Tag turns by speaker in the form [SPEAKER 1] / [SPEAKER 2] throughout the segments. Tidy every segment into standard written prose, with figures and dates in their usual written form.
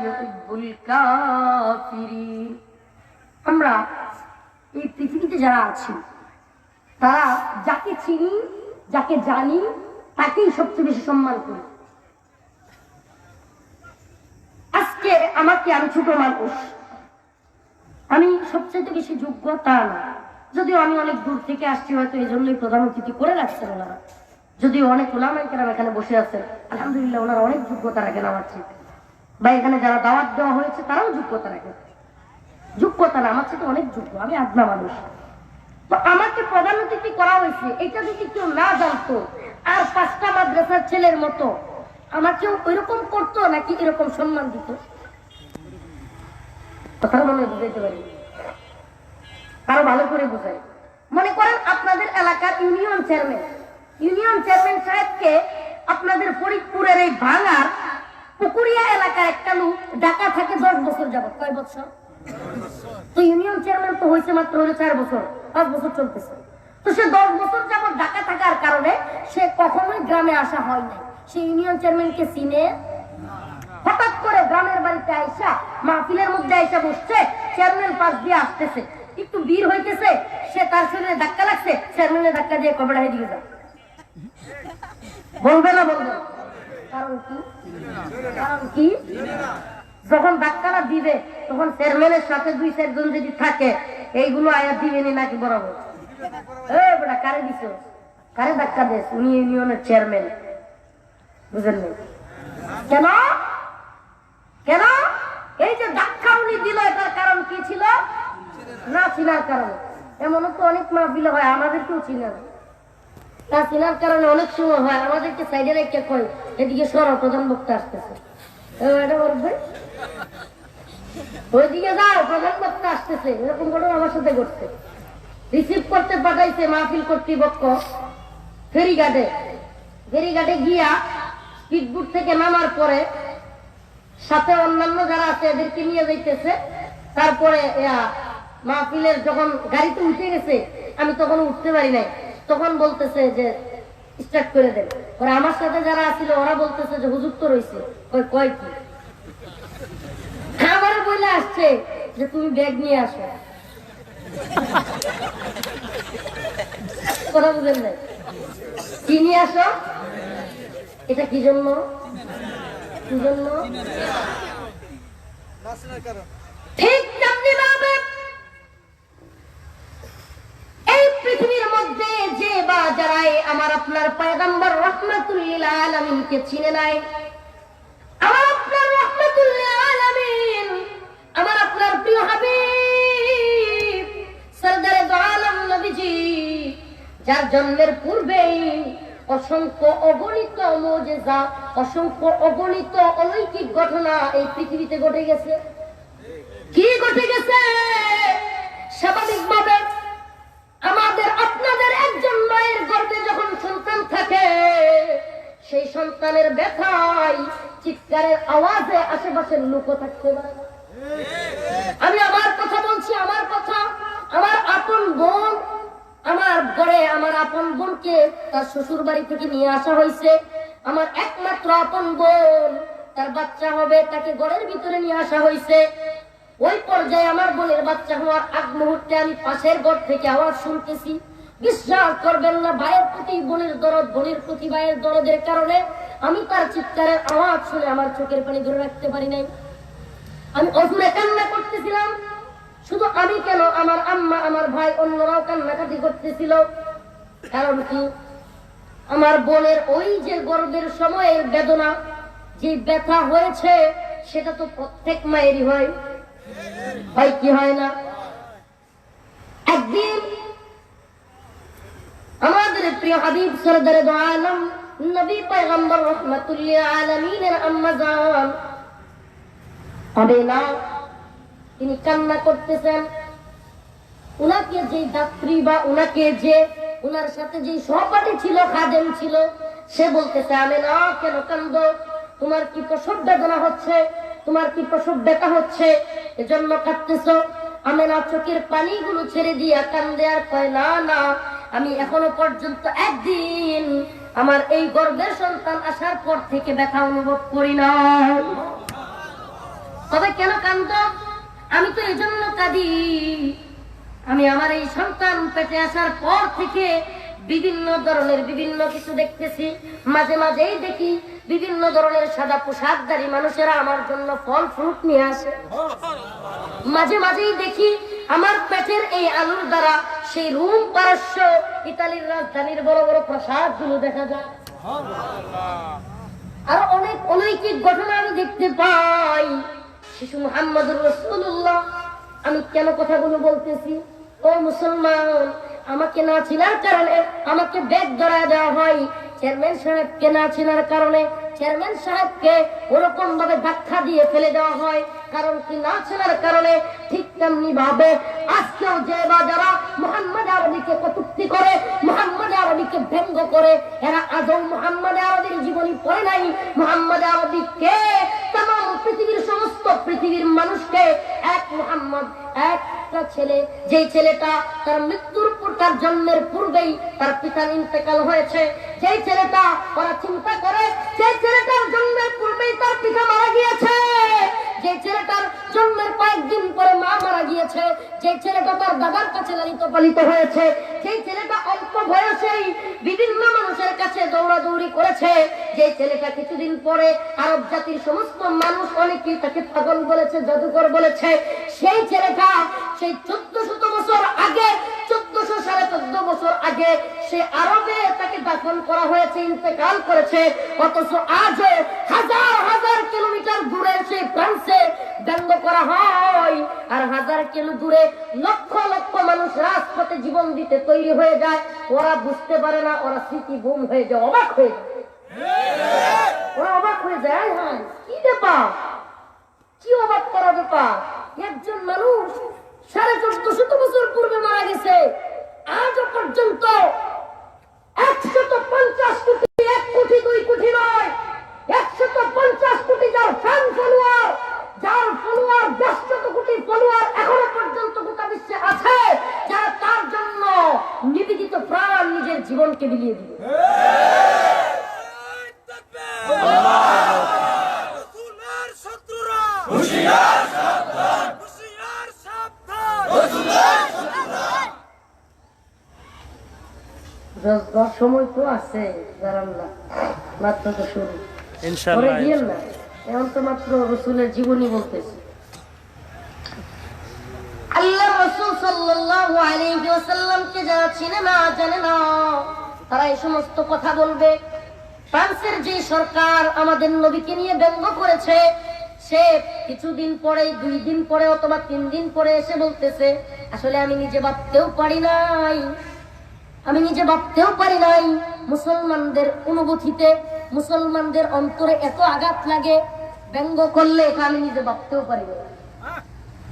[SPEAKER 1] ইউহিব্বুল কাফিরিন। আমরা এই পৃথিবীতে যারা আছি তারা যাকে চিনি, যাকে জানি, তাকেই সবচেয়ে বেশি সম্মান করি। আজকে আমাকে, আমি ছোট মানুষ, আমি সবচেয়ে বেশি যোগ্য তা না, যদিও আমি অনেক দূর থেকে আসছি, হয়তো এই জন্যই প্রধান অতিথি করে রাখছেন ওনারা। যদিও অনেক ওলামায়ে কেরাম এখানে বসে আছেন, আলহামদুলিল্লাহ ওনারা অনেক যোগ্যতা রাখেন আমার থেকে, বা এখানে যারা দাওয়াত দেওয়া হয়েছে তারাও যোগ্যতা রাখেন। যোগ্যতা না, আমার থেকে অনেক যোগ্য, আমি আদনা মানুষ। তো আমাকে প্রধান অতিথি করা হয়েছে, এটা যদি কেউ না জানতো আর 5টা মাদ্রাসার ছেলের মতো আমাকেও ওইরকম করতো নাকি এরকম সম্মান দিত? কথা মনে বুঝাইতে পারি, আরো ভালো করে বুঝাই। মনে করেন আপনাদের এলাকার ইউনিয়ন চেয়ারম্যান সাহেবকে আপনাদের ফরিদপুরের এই ভাঙার পুকুরিয়া এলাকার একটা লোক ঢাকা থাকে 10 বছর যাবত। কয় বছর? তো ইউনিয়ন চেয়ারম্যান তো হয়েছে মাত্র 4 বছর, 5 বছর চলতেছে। তো সে 10 বছর যাবত ঢাকা থাকার কারণে সে কখনোই গ্রামে আসা হয় নাই। সে ইউনিয়ন চেয়ারম্যানকে চিনে। হঠাৎ করে গ্রামের বাড়িতে আইসা মাহফিলের মধ্যে আইসা বসছে, চেয়ারম্যান পাশ দিয়ে আসতেছে, একটু ভিড় হইতেছে, সে তার শরীরে ধাক্কা লাগছে, চেয়ারম্যানের ধাক্কা দিয়ে কবড়া হয়ে দিকে যায়। বলবে না? বলবে। কারণ কি? কারণ কি? যখন ধাক্কাটা দিবে তখন চেয়ারম্যানের সাথে 2-4 জন যদি থাকে, এইগুলো আয়া দিবেনি নাকি বরাবর? বেটা কারে দিছ, কারে ধাক্কা দেশ? উনি ইউনিয়নের চেয়ারম্যান, বুঝলেন? কেন? কেন এই যে ধাক্কা উনি দিল, এটার কারণ কি ছিল? না চিনার কারণে। এমনও তো অনেক মাহফিল হয় আমাদেরকেও চিনে না চিনার কারণে অনেক সময় হয় আমাদেরকে সাইডে রেখে কয় এদিকে সরো, প্রধান বক্তা আসতেছে। এটা বলবে ওইদিকে যাও, প্রধান বক্তা আসতেছে। এরকম ঘটনা আমার সাথে ঘটছে। রিসিভ করতে পাঠাইছে মাহফিল কর্তৃপক্ষ ফেরিঘাটে গিয়া স্পিডবোট থেকে নামার পরে সাথে অন্যান্য যারা আছে এদেরকে নিয়ে যাইতেছে। তারপরে মাহফিলের যখন গাড়িতে উঠে গেছে, আমি তখন উঠতে পারি নাই, তখন বলতেছে যে স্টার্ট করে দেন। ওরা আমার সাথে যারা আছিল ওরা বলতেছে যে হুজুর তো রয়েছে। কয় কি? আমার বলে আসছে যে তুমি ব্যাগ নিয়ে আসো। কথা বুঝেন নাই? কি নিয়ে আসো? এটা কি জন্য? কি জন্য? ঠিক তেমনি ভাবে এই পৃথিবীর মধ্যে যে বা যারাই আমার আপনার পয়গম্বর রাহমাতুল লিল আলামিনকে চিনে নাই, আমার আপনার রাহমাতুল লিল আলামিন, আমার আপনার প্রিয় হাবিব সরদারে দো আলম নবীজি, যার জন্মের পূর্বেই অসংখ্য অগণিত মুজিজা, অসংখ্য অগণিত অলৌকিক ঘটনা এই পৃথিবীতে ঘটে গেছে। কি ঘটে গেছে? স্বাভাবিকভাবে আমাদের আপনাদের একজন মায়ের গর্ভে যখন সন্তান থাকে, সেই সন্তানের ব্যথায় চিৎকারের আওয়াজে আশেপাশের লোকও থাকতে পারে। আমি আমার কথা বলছি, আমার কথা। আমার আপন বোন, আমার ঘরে আমার আপন বোনকে তার শ্বশুর বাড়ি থেকে নিয়ে আসা হয়েছে। আমার একমাত্র আপন বোন, তার বাচ্চা হবে, তাকে ঘরের ভিতরে নিয়ে আসা হয়েছে। ওই পর্যায়ে আমার বোনের বাচ্চা হওয়ার আগ মুহূর্তে আমি পাশের ঘর থেকে আওয়াজ শুনতেছি। বিশ্বাস করবেন না, ভাইয়ের প্রতি বোনের দরদ, বোনের প্রতি ভাইয়ের দরদের কারণে আমি তার চিৎকারের আওয়াজ শুনে আমার চোখের পানি ধরে রাখতে পারি নাই। আমি অজুরে কান্না করতেছিলাম। শুধু আমি কেন, আমার আম্মা, আমার ভাই, অন্যরাও কান্নাকাটি করতেছিল। কারণ কি? আমার বোনের ওই যে গর্ভের সময়ের বেদনা, যে ব্যথা হয়েছে, সেটা তো প্রত্যেক মায়েরই হয় কি হয় না? একদিন আমাদের প্রিয় হাবিব সরদারে দো আলম নবী পয়গম্বর রাহমাতুল লিল আলামিনের আম্মা জান আমিনা, তিনি কান্না করতেছেন। উনাকে যে দাত্রী বা উনাকে যে উনার সাথে যে সহপাঠী ছিল, খাদেম ছিল, সে বলতেছে, আমিনা কেন কান্দো? তোমার কি প্রসব বেদনা হচ্ছে? তোমার কি প্রসব ব্যথা হচ্ছে? এজন্য কাঁদতেছো? আমিনা চোখের পানিগুলো ছেড়ে দিয়া কান্দে আর কয়, না না, আমি এখনো পর্যন্ত একদিন আমার এই গর্ভের সন্তান আসার পর থেকে ব্যথা অনুভব করি না। তবে কেন কান্দ? আমি তো এজন্য কাঁদি, আমি আমার এই সন্তান পেটে আসার পর থেকে বিভিন্ন ধরনের বিভিন্ন কিছু দেখতেছি। মাঝে মাঝেই দেখি বিভিন্ন ধরনের সাদা পোশাকধারী মানুষেরা আমার জন্য ফল ফ্রুট নিয়ে আসে। মাঝে মাঝেই দেখি আমার পেটের এই আলুর দ্বারা সেই রোম, পারস্য, ইতালির রাজধানীর বড় বড় প্রাসাদ গুলো দেখা যায়। আর অনেক অলৌকিক ঘটনা আমি দেখতে পাই। শিশু মুহাম্মদুর রাসূলুল্লাহ। আমি কেন কথাগুলো বলতেছি? ও মুসলমান, আমাকে না চিনার কারণে আমাকে ব্যাগ ধরা দেওয়া হয়। চেয়ারম্যান সাহেবকে না চিনার কারণে চেয়ারম্যান সাহেবকে ওরকম ভাবে ধাক্কা দিয়ে ফেলে দেওয়া হয়। কারণ কি? না চেনার কারণে। ঠিক তেমনি ভাবে আজকেও যে বা যারা মুহাম্মদ আরবিকে কটূক্তি করে, মুহাম্মদ আরবিকে ব্যঙ্গ করে, এরা আদৌ মুহাম্মদ আরবির জীবনী পড়ে নাই। মুহাম্মদ আরবি কে? তামাম পৃথিবীর সমস্ত পৃথিবীর মানুষকে এক মুহাম্মদ, একটা ছেলে, যেই ছেলেটা তার মৃত্যুর পর, তার জন্মের পূর্বেই তার পিতার ইন্তেকাল হয়েছে। যেই ছেলেটা, ওরা চিন্তা করে, যে ছেলেটার জন্মের পূর্বেই তার পিতা মারা গিয়েছে, যে ছেলেটার জন্মের কয়েকদিন পরে মা মারা গিয়েছে, যে ছেলেটা তার দাদার কাছে লালিত পালিত হয়েছে, যে ছেলেটা অল্প বয়সেই বিভিন্ন মানুষের কাছে দৌড়াদৌড়ি করেছে, যে ছেলেটা কিছুদিন পরে আরব জাতির সমস্ত মানুষ অনেকেই তাকে পাগল বলেছে, জাদুকর বলেছে, সেই ছেলেটা সেই 1400 বছর আগে, 1414 বছর আগে সে আরবে তাকে দাফন করা হয়েছে, ইন্তেকাল করেছে। অথচ আজও হাজার হাজার কিলোমিটার দূরে সেই ফ্রান্সে ব্যঙ্গ করা হয়। আর হাজার কিলো দূরে লক্ষ লক্ষ মানুষ রাজপথে জীবন দিতে তৈরি হয়ে যায়। ওরা বুঝতে পারে না, ওরা স্মৃতি বুম হয়ে যায়, অবাক হয়ে যায়। ওরা অবাক হয়ে যায়, হ্যাঁ কি ব্যাপার, কি অবাক করা ব্যাপার? একজন মানুষ 1450 বছর পূর্বে মারা গেছে, আজও পর্যন্ত 150 কোটি, 1 কোটি 2 কোটি নয়, 150 কোটি যার ফ্যান ফলোয়ার, যার ফলোয়ার 100 কোটি ফলোয়ার এখনো পর্যন্ত গোটা বিশ্বে আছে, যারা তার জন্য নিবেদিত প্রাণ নিজের জীবনকে বিলিয়ে দিবে। সময় তো আছে, মাত্র তো শুরু, না এখন তো মাত্র রসুলের জীবনী বলতেছে। আল্লাহ রাসূল সাল্লাল্লাহু আলাইহি ওয়াসাল্লামকে যারা চিনে না, জানে না, তারা এই সমস্ত কথা বলবে। ফ্রান্সের যে সরকার আমাদের নবীকে নিয়ে ব্যঙ্গ করেছে, সে কিছুদিন পরে, 2 দিন পরে অথবা 3 দিন পরে এসে বলতেছে, আসলে আমি নিজে ভাবতেও পারি নাই, আমি নিজে ভাবতেও পারি নাই মুসলমানদের অনুভূতিতে, মুসলমানদের অন্তরে এত আঘাত লাগে, ব্যঙ্গ করলে এটা আমি নিজে ভাবতেও পারি না,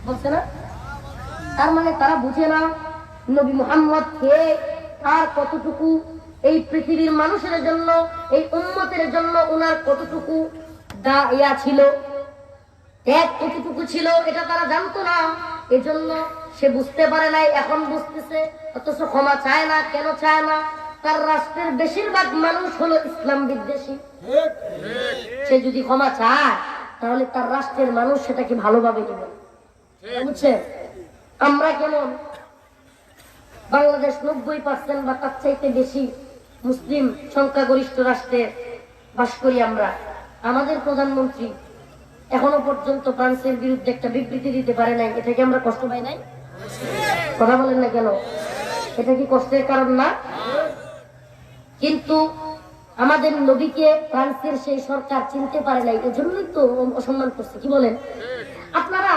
[SPEAKER 1] বলছে না? তার মানে তারা বুঝে না নবী মুহাম্মদ কে, তার কতটুকু এই পৃথিবীর মানুষের জন্য, এই উম্মতের জন্য উনার কতটুকু ইয়া ছিল, ত্যাগ কতটুকু ছিল, এটা তারা জানতো না। এজন্য সে বুঝতে পারে নাই, এখন বুঝতেছে। অথচ ক্ষমা চায় না। কেন চায় না? তার রাষ্ট্রের বেশিরভাগ মানুষ হলো ইসলাম বিদ্বেষী। সে যদি ক্ষমা চায় তাহলে তার রাষ্ট্রের মানুষ সেটাকে ভালোভাবে নেবে, বুঝছে? আমরা কেমন, বাংলাদেশ 90% বা তার চাইতে বেশি মুসলিম সংখ্যাগরিষ্ঠ রাষ্ট্রে বাস করি আমরা। আমাদের প্রধানমন্ত্রী এখনো পর্যন্ত ফ্রান্সের বিরুদ্ধে একটা বিবৃতি দিতে পারে নাই। এটা কি আমরা কষ্ট পাই নাই? কথা বলেন না কেন? এটা কি কষ্টের কারণ না? কিন্তু আমাদের নবীকে ফ্রান্সের সেই সরকার চিনতে পারে নাই, এজন্যই তো অসম্মান করছে। কি বলেন? আপনারা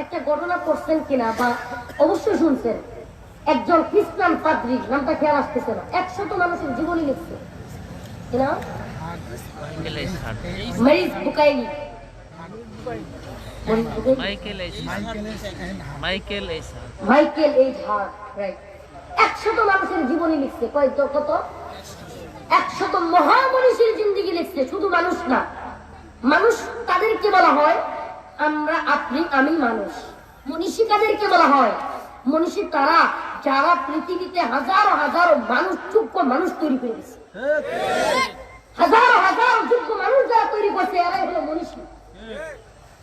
[SPEAKER 1] একটা ঘটনা পড়ছেন কিনা বা অবশ্যই শুনছেন, একজন খ্রিস্টান পাদ্রী, নামটা খেয়াল আসতেছে না, 100 মানুষের জীবনী লিখছে কিনা, Maurice Bucaille, Michael H Hart, right. 100 মানুষের জীবনী লিখছে। কত? 100 মহামনীষীর জিন্দেগি লিখছে। শুধু মানুষ না, মানুষ তাদেরকে বলা হয় আমরা, আপনি, আমি মানুষ। মনীষী কাদেরকে বলা হয়? মনীষী তারা যারা পৃথিবীতে হাজারো হাজারো মানুষ, যোগ্য মানুষ তৈরি করে দিচ্ছে। হাজারো হাজারো যোগ্য মানুষ যারা তৈরি করছে, এরাই হলো মনীষী।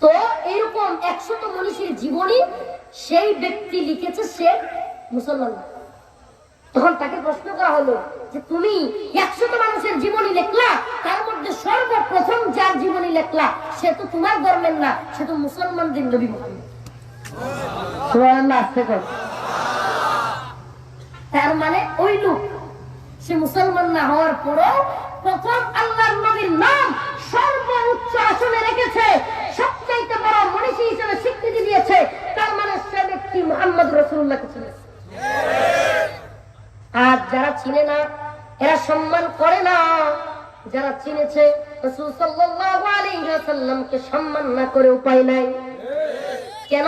[SPEAKER 1] তো এইরকম প্রথম 100 মনীষীর জীবনী সেই ব্যক্তি লিখেছে, সে মুসলমান। তখন তাকে প্রশ্ন করা হলো যে তুমি 100 মানুষের জীবনী লেখলা, তার মধ্যে সর্বপ্রথম যার জীবনী লেখলা সে তো তোমার ধর্মের না, সে তো মুসলমানদের নবী মুহাম্মদ। সুবহানাল্লাহ, আস্তে কর। তার মানে ওই লোক সে মুসলমান না হওয়ার পরেও প্রথম আল্লাহর নবীর নাম সর্বোচ্চ আসনে রেখেছে, সবচাইতে বড় মনীষী হিসেবে স্বীকৃতি দিয়েছে। তার মানে সে ব্যক্তি মুহাম্মদ রাসূলুল্লাহকে চিনেছে। আর যারা চিনে না এরা সম্মান করে না, যারা চিনেছে রাসূল সাল্লাল্লাহু আলাইহি ওয়াসাল্লামকে সম্মান না করে উপায় নাই। কেন?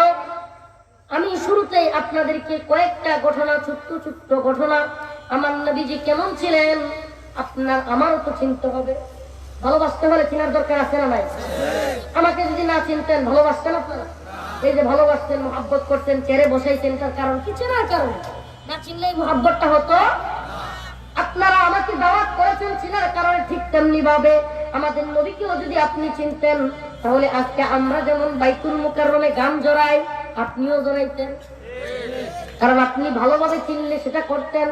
[SPEAKER 1] আমি শুরুতে আপনাদেরকে কয়েকটা ঘটনা, ছোট্ট ছোট্ট ঘটনা, আমার নবীজি কেমন ছিলেন আপনার আমারও তো চিনতে হবে। ভালোবাসতে হলে চিনার দরকার আছে না নাই? আমাকে যদি না চিনতেন ভালোবাসতেন আপনারা? এই যে ভালোবাসতেন, মহব্বত করতেন, চেয়ারে বসাইতেন, তার কারণ কি? চেনার কারণ। না চিনলেই মহব্বতটা হতো। আপনারা আমাকে দাওয়াত করেছেন চিনার কারণে, ঠিক তেমনি ভাবে আমাদের নবীকেও যদি আপনি চিনতেন তাহলে আজকে আমরা যেমন বাইতুল মুকাররমে গান জড়াই আপনিও জড়াইতেন, কারণ আপনি ভালোভাবে চিনলে সেটা করতেন।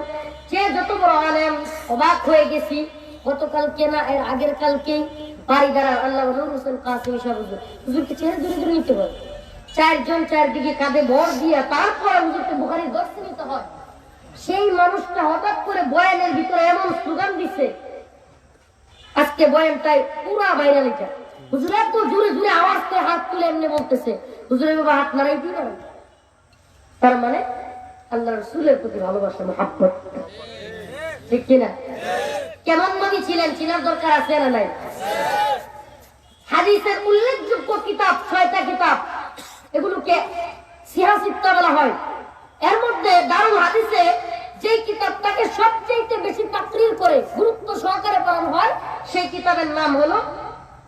[SPEAKER 1] যে যত বড় আলেম, অবাক হয়ে গেছি গতকালকে না এর আগের কালকেই বাড়িদার আল্লাহ হোসেন কাসিম সাহেব হুজুরকে চেহারা দূরে দূরে নিতে হয়, 4 জন চারদিকে কাঁধে ভর দিয়ে তারপর হুজুরকে বুখারীর দর্শন নিতে হয়। সেই মানুষটা হঠাৎ করে বয়ানের ভিতরে এমন স্লোগান দিছে, আজকে বয়ানটাই পুরা ভাইরাল। এটা হুজুর এত জোরে জোরে আওয়াজ করে হাত তুলে এমনি বলতেছে, হুজুরের বাবা হাত নাড়াই দিয়ে পারেন। তার মানে আল্লাহ রাসূলের প্রতি ভালোবাসা, মহব্বত, ঠিক কিনা? কেমন নবী ছিলেন চিনার দরকার আছে না নাই? হাদিসের উল্লেখযোগ্য কিতাব 6টা কিতাব, এগুলোকে সিহাহ সিত্তা বলা হয়। এর মধ্যে দারুল হাদিসে যে কিতাবটাকে সবচেয়ে বেশি তাকরীর করে গুরুত্ব সহকারে পড়ানো হয় সেই কিতাবের নাম হলো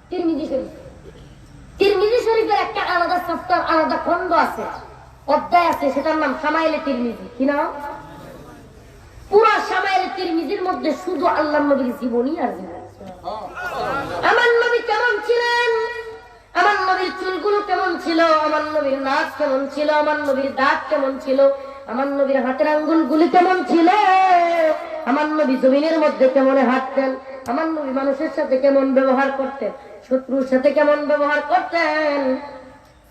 [SPEAKER 1] তিরমিজি শরীফ। তিরমিজি শরীফের একটা আলাদা চ্যাপ্টার, আলাদা খণ্ড আছে, অধ্যায় আছে, সেটার নাম শামাইলে তিরমিজি। কি নাম? পুরা শামাইলে তিরমিজির মধ্যে শুধু আল্লাহর নবীর জীবনী আর জীবনী। আমার নবী কেমন ছিলেন, আমার নবীর চুলগুলো কেমন ছিল, আমার নবীর নাক কেমন ছিল, আমার নবীর দাঁত কেমন ছিল, আমার নবীর হাতের আঙ্গুলগুলি কেমন ছিল, আমার নবী জমিনের মধ্যে কেমন হাঁটতেন, আমার নবী মানুষের সাথে কেমন ব্যবহার করতেন, শত্রুর সাথে কেমন ব্যবহার করতেন,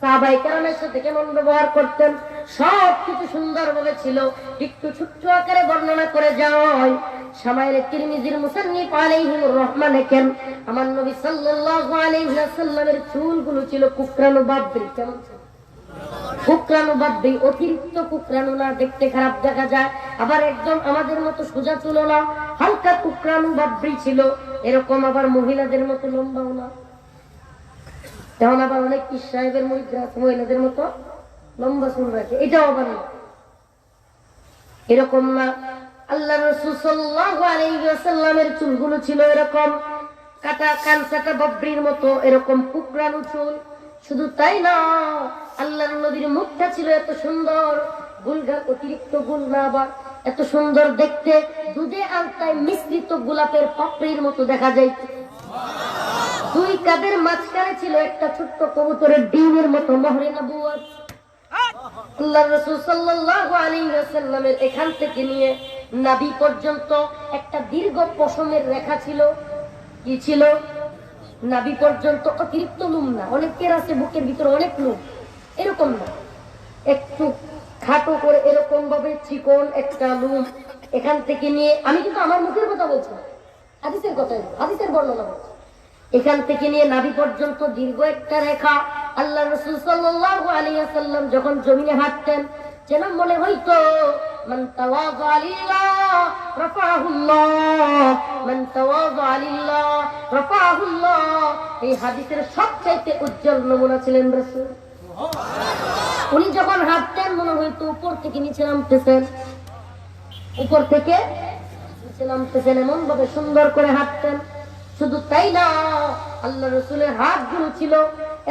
[SPEAKER 1] সাহাবায়ে কেরামের সাথে কেমন ব্যবহার করতেন, সবকিছু সুন্দরভাবে ছিল। একটু ছোট্ট আকারে বর্ণনা করে যায় শামাইলে তিরমিজির মুসান্নিফ আলাইহির রহমান লেখেন, আমার নবী সাল্লাল্লাহু আলাইহি ওয়াসাল্লামের চুলগুলো ছিল কুকরানো বাবরি। কেমন ছিল? কুকরানো বাবরি, অতিরিক্ত কুকরানো না, দেখতে খারাপ দেখা যায়, আবার একদম আমাদের মতো সোজা চুল না, হালকা কুকরানো বাবরি ছিল। এরকম আবার মহিলাদের মতো লম্বাও না, তেমন আবার অনেক পীর সাহেবের মুরিদরা আছে মহিলাদের মতো লম্বা চুল রাখে, এটাও আবার না, এরকম না। আল্লাহ রাসূল সাল্লাল্লাহু আলাইহি ওয়াসাল্লামের চুলগুলো ছিল এরকম কাটা কানসাটা বাবরির মতো, এরকম কুকরানো চুল। শুধু তাই না, আল্লাহর নবীর মুখটা ছিল এত সুন্দর, গুলগাল, অতিরিক্ত গুল না, আবার এত সুন্দর দেখতে, দুধে আলতায় মিশ্রিত গোলাপের পাপড়ির মতো দেখা যায়। 2 কাঁধের মাঝখানে ছিল একটা ছোট্ট কবুতরের ডিমের মতো মোহরে নবুয়ত। আল্লাহর রাসূল সাল্লাল্লাহু আলাইহি ওয়াসাল্লামের এখান থেকে নিয়ে নাভি পর্যন্ত একটা দীর্ঘ পশমের রেখা ছিল। কি ছিল? নাভি পর্যন্ত অতিরিক্ত লুম না, অনেকের আছে বুকের ভিতরে অনেক লুম, এরকম না, একটু খাটো করে এরকম ভাবে চিকন একটা লুম এখান থেকে নিয়ে, আমি কিন্তু আমার মুখের কথা বলছি, হাদিসের কথা, হাদিসের বর্ণনা বলছি, এখান থেকে নিয়ে নাভি পর্যন্ত দীর্ঘ একটা রেখা। আল্লাহ রাসূল সাল্লাল্লাহু আলাইহি ওয়াসাল্লাম যখন জমিনে হাঁটতেন যেন মনে হইতো মান তাওয়াযা লিল্লাহ রাফাহুল্লাহ, মান তাওয়াযা লিল্লাহ রাফাহুল্লাহ। এই হাদিসের সবচাইতে উজ্জ্বল নমুনা ছিলেন রাসূল। উনি যখন হাঁটতেন মনে হইতো উপর থেকে নিচে নামতেছেন, উপর থেকে নিচে নামতেছেন, এমন ভাবে সুন্দর করে হাঁটতেন। শুধু তাই না, আল্লাহ রাসূলের হাতগুলো ছিল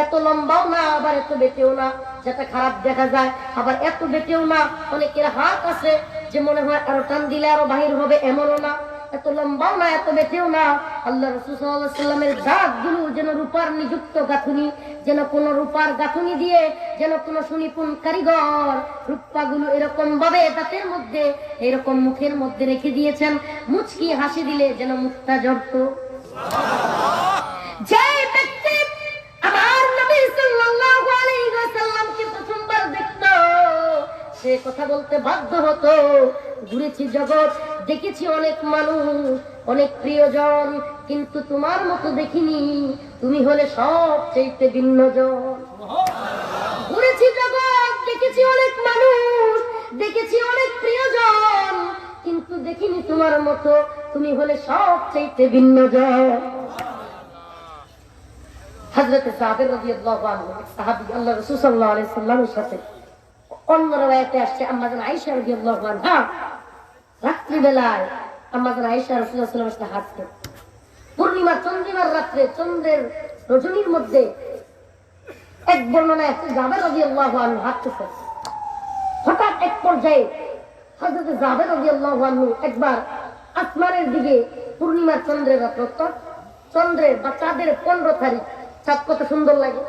[SPEAKER 1] এত লম্বাও না, আবার এত বেটেও না যেটা খারাপ দেখা যায়, আবার এত বেটেও না। অনেকের হাত আছে যে মনে হয় আরো টান দিলে আরো বাহির হবে, এমনও না। এত লম্বাও না, এত বেটেও না। আল্লাহ রাসূল সাল্লাল্লাহু আলাইহি ওয়াসাল্লামের দাঁতগুলো যেন রূপার নিযুক্ত গাঁথুনি, যেন কোন রূপার গাঁথুনি দিয়ে, যেন কোন সুনিপুণ কারিগর রূপাগুলো এরকম ভাবে দাঁতের মধ্যে, এরকম মুখের মধ্যে রেখে দিয়েছেন, মুচকি হাসি দিলে যেন মুখটা ঝরত। যে ব্যক্তি আমার নবী সাল্লাল্লাহু আলাইহি ওয়াসাল্লামকে প্রথমবার দেখত, সে কথা বলতে বাধ্য হতো, ঘুরেছি জগৎ, দেখেছি অনেক মানুষ, অনেক প্রিয়জন, কিন্তু তোমার মতো দেখিনি, তুমি হলে সবচেয়ে ভিন্নজন। ঘুরেছি জগৎ, দেখেছি অনেক মানুষ, দেখেছি অনেক প্রিয়জন, কিন্তু দেখিনি তোমার মতো, তুমি হলে সবচেয়ে ভিন্নজন। হযরত জাবের রাদিয়াল্লাহু আনহু সাহাবী, আল্লাহ রাসূল সাল্লাল্লাহু আলাইহি ওয়াসাল্লামের সাথে অন্য রাওয়ায়াতে আসছে আম্মা জান আয়েশা রাদিয়াল্লাহু আনহা রাত্রি বেলায় আম্মা জান আয়েশা রাসূলুল্লাহ সাল্লাল্লাহু আলাইহি ওয়াসাল্লামের সাথে হাঁটতেন। পূর্ণিমা চন্দ্রিমার রাত্রে, চন্দ্রের রজনীর মধ্যে এক বর্ণনায় আছে জাবের রাদিয়াল্লাহু আনহু হাঁটতেছেন। হঠাৎ এক পর্যায়ে হযরত জাবের রাদিয়াল্লাহু আনহু একবার আসমানের দিকে, পূর্ণিমার চন্দ্রের রাত্র, চন্দ্রের বা চাঁদের 15 তারিখ, চাঁদ কত সুন্দর লাগে,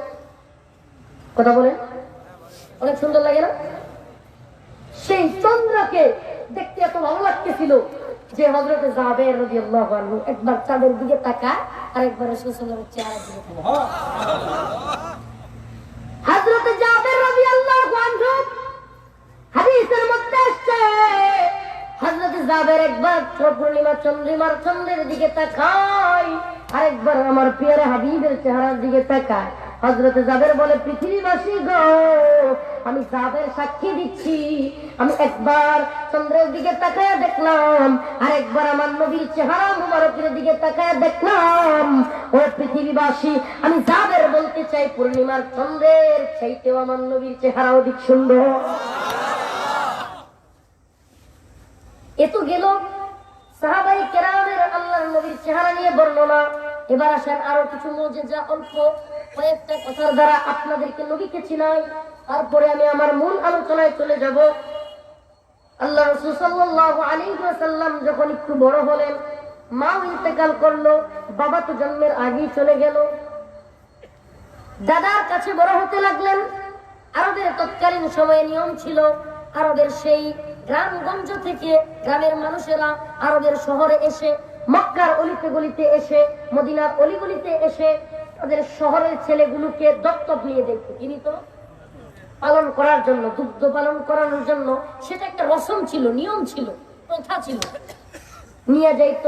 [SPEAKER 1] কথা বলেন, অনেক সুন্দর লাগে না? সেই চন্দ্রকে দেখতে এত ভালো লাগতেছিল যে হযরত জাবের রাদিয়াল্লাহু আনহু একবার চাঁদের দিকে তাকায় আর একবার রাসূল সাল্লাল্লাহু আলাইহি ওয়াসাল্লামের চেহারার দিকে তাকায়। হযরত জাবের রাদিয়াল্লাহু আনহু হাদিসের মধ্যে আসছে, হযরত জাবের একবার পূর্ণিমা চন্দ্রিমার চন্দ্রের দিকে তাকায় আর একবার আমার প্রিয় হাবিবের চেহারার দিকে তাকায়। হযরত জাবের বলে, পৃথিবীবাসী গো, আমি জাবের সাক্ষী দিচ্ছি, আমি একবার চন্দ্রের দিকে তাকায় দেখলাম আর একবার আমার নবীর চেহারা মুবারকের দিকে তাকায় দেখলাম। ও পৃথিবীবাসী, আমি জাবের বলতে চাই, পূর্ণিমার চন্দ্রের চাইতেও আমার নবীর চেহারা অধিক সুন্দর। এত গেল সাহাবায়ে কেরামের আল্লাহর নবীর চেহারা নিয়ে বর্ণনা। এবার আসেন আরো কিছু মুজিজা, অল্প কয়েকটা কথার দ্বারা আপনাদেরকে নবীকে চিনাই, তারপরে আমি আমার মূল আলোচনায় চলে যাব। আল্লাহ রাসূল সাল্লাল্লাহু আলাইহি ওয়াসাল্লাম যখন একটু বড় হলেন, মা ইন্তেকাল করলো, বাবা তো জন্মের আগেই চলে গেল, দাদার কাছে বড় হতে লাগলেন। আরবের তৎকালীন সময়ে নিয়ম ছিল, আরবের সেই গ্রামগঞ্জ থেকে গ্রামের মানুষেরা আরবের শহরে এসে, মক্কার অলিতে গলিতে এসে, মদিনার অলিগলিতে এসে তাদের শহরের ছেলেগুলোকে দত্তক নিয়ে দেখত, তিনি তো পালন করার জন্য, দুগ্ধ পালন করানোর জন্য। সেটা একটা রসম ছিল, নিয়ম ছিল, প্রথা ছিল, নিয়ে যাইত।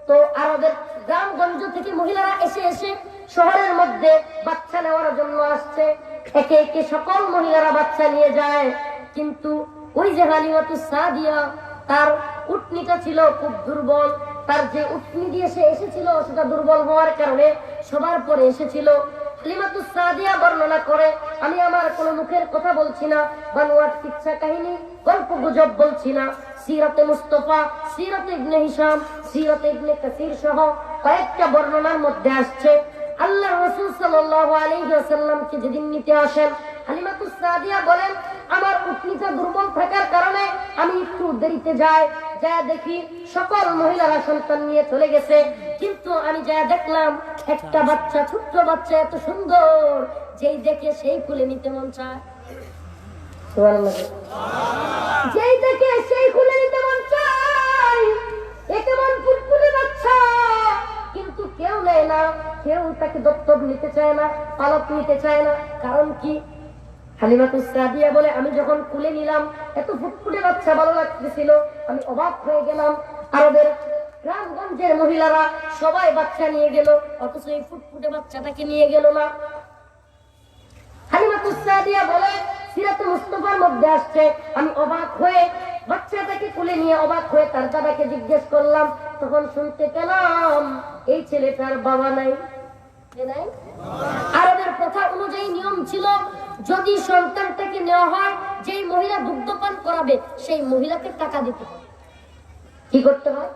[SPEAKER 1] তো আরবের গ্রামগঞ্জ থেকে মহিলারা এসে এসে শহরের মধ্যে বাচ্চা নেওয়ার জন্য আসছে, একে একে সকল মহিলারা বাচ্চা নিয়ে যায়। কিন্তু ওই যে হালিমাতুস সাদিয়া, তার উটনিটা ছিল খুব দুর্বল, তার যে উটনি দিয়ে সে এসেছিল সেটা দুর্বল হওয়ার কারণে সবার পরে এসেছিল। হালিমাতুস সাদিয়া বর্ণনা করে, আমি আমার কোনো মুখের কথা বলছি না, বানোয়াট কিচ্ছা কাহিনী, গল্প গুজব বলছি না, সিরাতে মুস্তাফা, সিরাতে ইবনে হিশাম, সিরাতে ইবনে কাসির সহ কয়েকটা বর্ণনার মধ্যে আসছে, আল্লাহ রাসূল সাল্লাল্লাহু আলাইহি ওয়াসাল্লামকে যেদিন নিতে আসেন, হালিমাতুস সাদিয়া বলেন, আমার উটনিটা দুর্বল থাকার কারণে আমি একটু দেরিতে যাই, যা দেখি সকল মহিলারা সন্তান নিয়ে চলে গেছে, কিন্তু আমি যা দেখলাম একটা বাচ্চা, ছোট্ট বাচ্চা, এত সুন্দর, যেই দেখে সেই খুলে নিতে মন চায়। সুবহানাল্লাহ। যেই দেখে সেই খুলে নিতে মন চায়, এ কেমন ফুটফুটে বাচ্চা, কিন্তু কেউ নেয় না, কেউ তাকে দত্তক নিতে চায় না, পালক নিতে চায় না। কারণ কি? হালিমাতুস সাদিয়া বলে, আমি যখন কুলে নিলাম, এত ফুটফুটে বাচ্চা ভালো লাগতেছিল, আমি অবাক হয়ে গেলাম। আরবের গ্রামগঞ্জের মহিলারা সবাই বাচ্চা নিয়ে গেল, অথচ এই ফুটফুটে বাচ্চাটাকে নিয়ে গেল না। হালিমাতুস সাদিয়া বলে, সিরাতে মুস্তাফার মধ্যে আসছে, আমি অবাক হয়ে বাচ্চাটাকে কুলে নিয়ে অবাক হয়ে তার দাদাকে জিজ্ঞেস করলাম, তখন শুনতে পেলাম এই ছেলেটার বাবা নাই। আরবের প্রথা অনুযায়ী নিয়ম ছিল, যদি সন্তানটাকে নেওয়া হয়, যেই মহিলা দুগ্ধপান করাবে সেই মহিলাকে টাকা দিতে হয়। কি করতে হয়?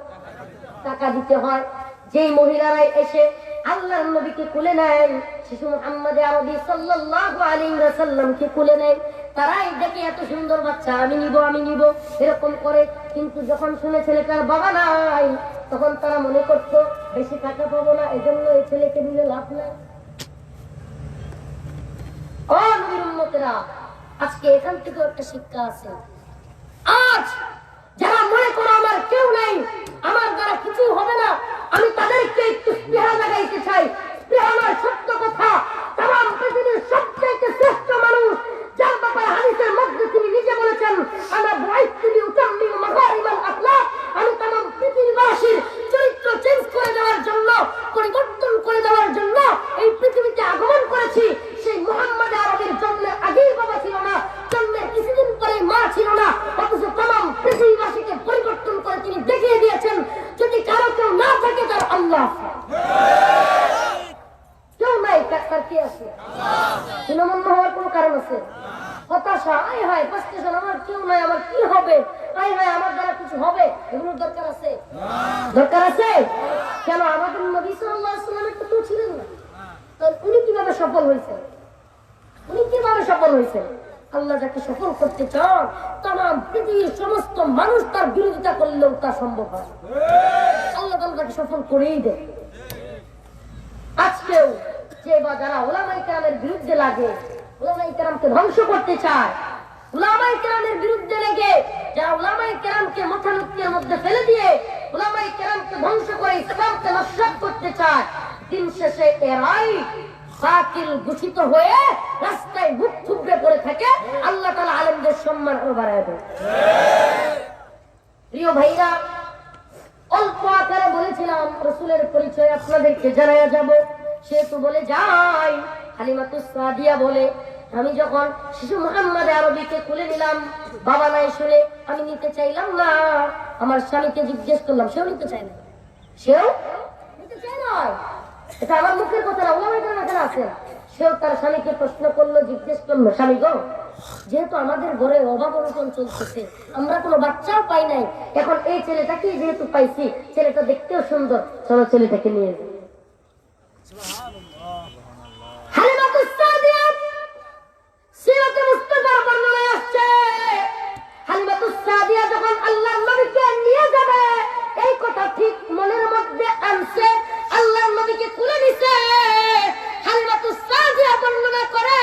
[SPEAKER 1] টাকা দিতে হয়। যেই মহিলারাই এসে আল্লাহর নবীকে কোলে নেয়, শিশু মুহাম্মদ আরবি সাল্লাল্লাহু আলাইহি ওয়াসাল্লামকে কোলে নেয়, তারাই দেখে এত সুন্দর বাচ্চা, আমি নিব, আমি নিব, এরকম করে। কিন্তু যখন শুনে ছেলেটার বাবা নাই, তখন তারা মনে করত বেশি টাকা পাবো না, এজন্য এই ছেলেকে দিলে লাভ নাই। ও নবীর উম্মতেরা, আজকে এখান থেকে একটা শিক্ষা আছে। আজ যারা মনে করো আমার কেউ নেই, আমার দ্বারা কিছু হবে না, আমি তাদেরকে একটু স্পৃহা লাগাইতে চাই। স্পৃহা নয়, সত্য কথা। তাম পৃথিবীর সবচাইতে শ্রেষ্ঠ মানুষ, যার ব্যাপারে হাদিসের মধ্যে তিনি নিজে বলেছেন, আনা বুইসতু উতাম্মিমু মাকারিমাল আখলাক, আমি তাম পৃথিবীবাসীর চরিত্র চেঞ্জ করে দেওয়ার জন্য, পরিবর্তন করে দেওয়ার জন্য এই পৃথিবীতে আগমন করেছি। সেই মুহাম্মদ আরবীর জন্মের আগেই বাবা ছিল না, জন্মের কিছুদিন পরে মা ছিল না, অথচ তাম পৃথিবীবাসীকে পরিবর্তন করে তিনি দেখিয়ে দিয়েছেন যদি কারো কেউ না থাকে তার আল্লাহ। কেউ নাই, তার কে আছে? হীনমন্য হওয়ার কোন কারণ আছে? হতাশা, আয় হায় ফ্রাস্ট্রেশন, আমার কেউ নাই, আমার কি হবে, আয় হায় আমার দ্বারা কিছু হবে, এগুলোর দরকার আছে? দরকার আছে? কেন? আমাদের নবী সাল্লাল্লাহু আলাইহি ওয়াসাল্লামের তো কেউ ছিলেন না, তাহলে উনি কিভাবে সফল হয়েছেন? উনি কিভাবে সফল হয়েছেন? আল্লাহ যাকে সফল করতে চান, তাম পৃথিবীর সমস্ত মানুষ তার বিরোধিতা করলেও তা সম্ভব হয়। আল্লাহ তাকে সফল করেই দেয়। আজকেও যে বা যারা উলামায়ে কেরামের বিরুদ্ধে লাগে, উলামায়ে কেরামকে ধ্বংস করতে চায়, উলামায়ে কেরামের বিরুদ্ধে লেগে যারা উলামায়ে কেরামকে মাথা লুকিয়ে মধ্যে ফেলে দিয়ে উলামায়ে কেরামকে ধ্বংস করে ইসলামকে নস্বাত করতে চায়, দিন শেষে এরাই বাতিল ঘোষিত হয়ে রাস্তায় বুক থুবড়ে পড়ে থাকে। আল্লাহ তাআলা আলেমদের সম্মান আরো বাড়ায় দেয়। প্রিয় ভাইরা, অল্প আকারে বলেছিলাম রাসূলের পরিচয় আপনাদেরকে জানায়া যাব, সেহেতু বলে যাই। হালিমাতুস সাদিয়া বলে, আমি যখন শিশু মুহাম্মদ আরবীকে কোলে নিলাম, বাবা নাই শুনে আমি নিতে চাইলাম না। আমার স্বামীকে জিজ্ঞেস করলাম, সেও নিতে চায় না। সেও নিতে চায় না, এটা আমার মুখের কথা না, ওলামায়ে কেরাম এখানে আছেন। সেও তার স্বামীকে প্রশ্ন করলো, জিজ্ঞেস করলো, স্বামী গো, যেহেতু আমাদের ঘরে অভাব অনটন চলতেছে, আমরা কোনো বাচ্চাও পাই নাই, এখন এই ছেলেটাকে যেহেতু পাইছি, ছেলেটা দেখতেও সুন্দর, চলো ছেলেটাকে নিয়ে যাই। হালিমাতুস সাদিয়া সিরাতে মুস্তাফার বর্ণনায় আসছে, হালিমাতুস সাদিয়া যখন আল্লাহর নবীকে নিয়ে যাবে, এই কথা ঠিক মনের মধ্যে আনছে, আল্লাহর নবীকে কুলে নিছে। হালিমাতুস সাদিয়া বর্ণনা করে,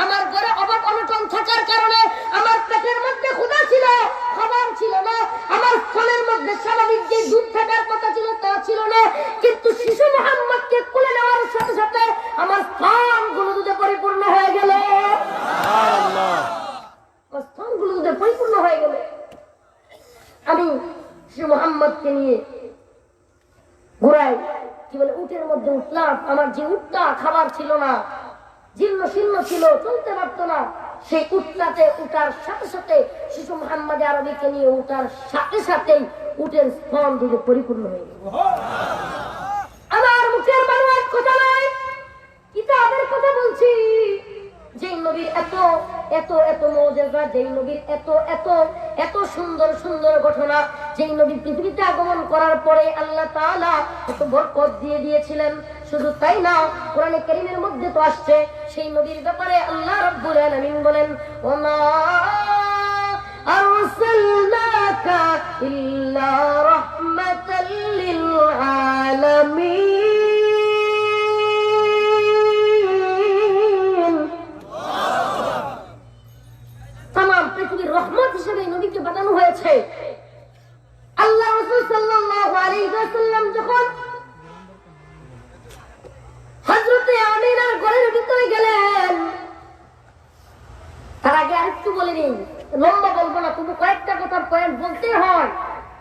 [SPEAKER 1] আমার ঘরে অভাব অনটন থাকার কারণে আমার পেটের মধ্যে ক্ষুধা ছিল, খাবার ছিল না, আমার স্থলের মধ্যে স্বাভাবিক যে দুধ থাকার কথা ছিল তা ছিল না, কিন্তু শিশু মুহাম্মদকে কুলে নেওয়ার সাথে সাথে আমার স্তনগুলো দুধে পরিপূর্ণ হয়ে গেল। স্তনগুলো দুধে পরিপূর্ণ হয়ে গেল। আমি শিশু মুহাম্মদকে নিয়ে ঘোড়ায় কি বলে উটের মধ্যে উঠলাম। আমার যে উটটা খাবার ছিল না, জীর্ণ শীর্ণ ছিল, চলতে পারত না, সেই উটটাতে উঠার সাথে সাথে শিশু মুহাম্মদ আরবীকে নিয়ে উঠার সাথে সাথেই উটের স্তন দুধে পরিপূর্ণ হয়ে গেল। আমার মুখের বানোয়াট কথা নয়, কিতাবের কথা বলছি। যেই নবীর এত এত এত মুজিজা, যেই নবীর এত এত এত সুন্দর সুন্দর ঘটনা, যেই নবী পৃথিবীতে আগমন করার পরে আল্লাহ তাআলা এত বরকত দিয়ে দিয়েছিলেন। শুধু তাই না, কোরআনে কারীমের মধ্যে তো আসছে সেই নবীর ব্যাপারে আল্লাহ রাব্বুল আলামিন বলেন, ওমা আরসালনাকা ইল্লা রাহমাতাল লিল আলামিন। রহমত হিসেবে নবীকে পাঠানো হয়েছে। আল্লাহ রাসূল সাল্লাল্লাহু আলাইহি ওয়াসাল্লাম যখন হযরতে আমিনার ঘরের ভিতরে গেলেন, তার আগে আরেকটু বলে নিই, লম্বা বলবো না, তবু কয়েকটা কথা পয়েন্ট বলতে হয়।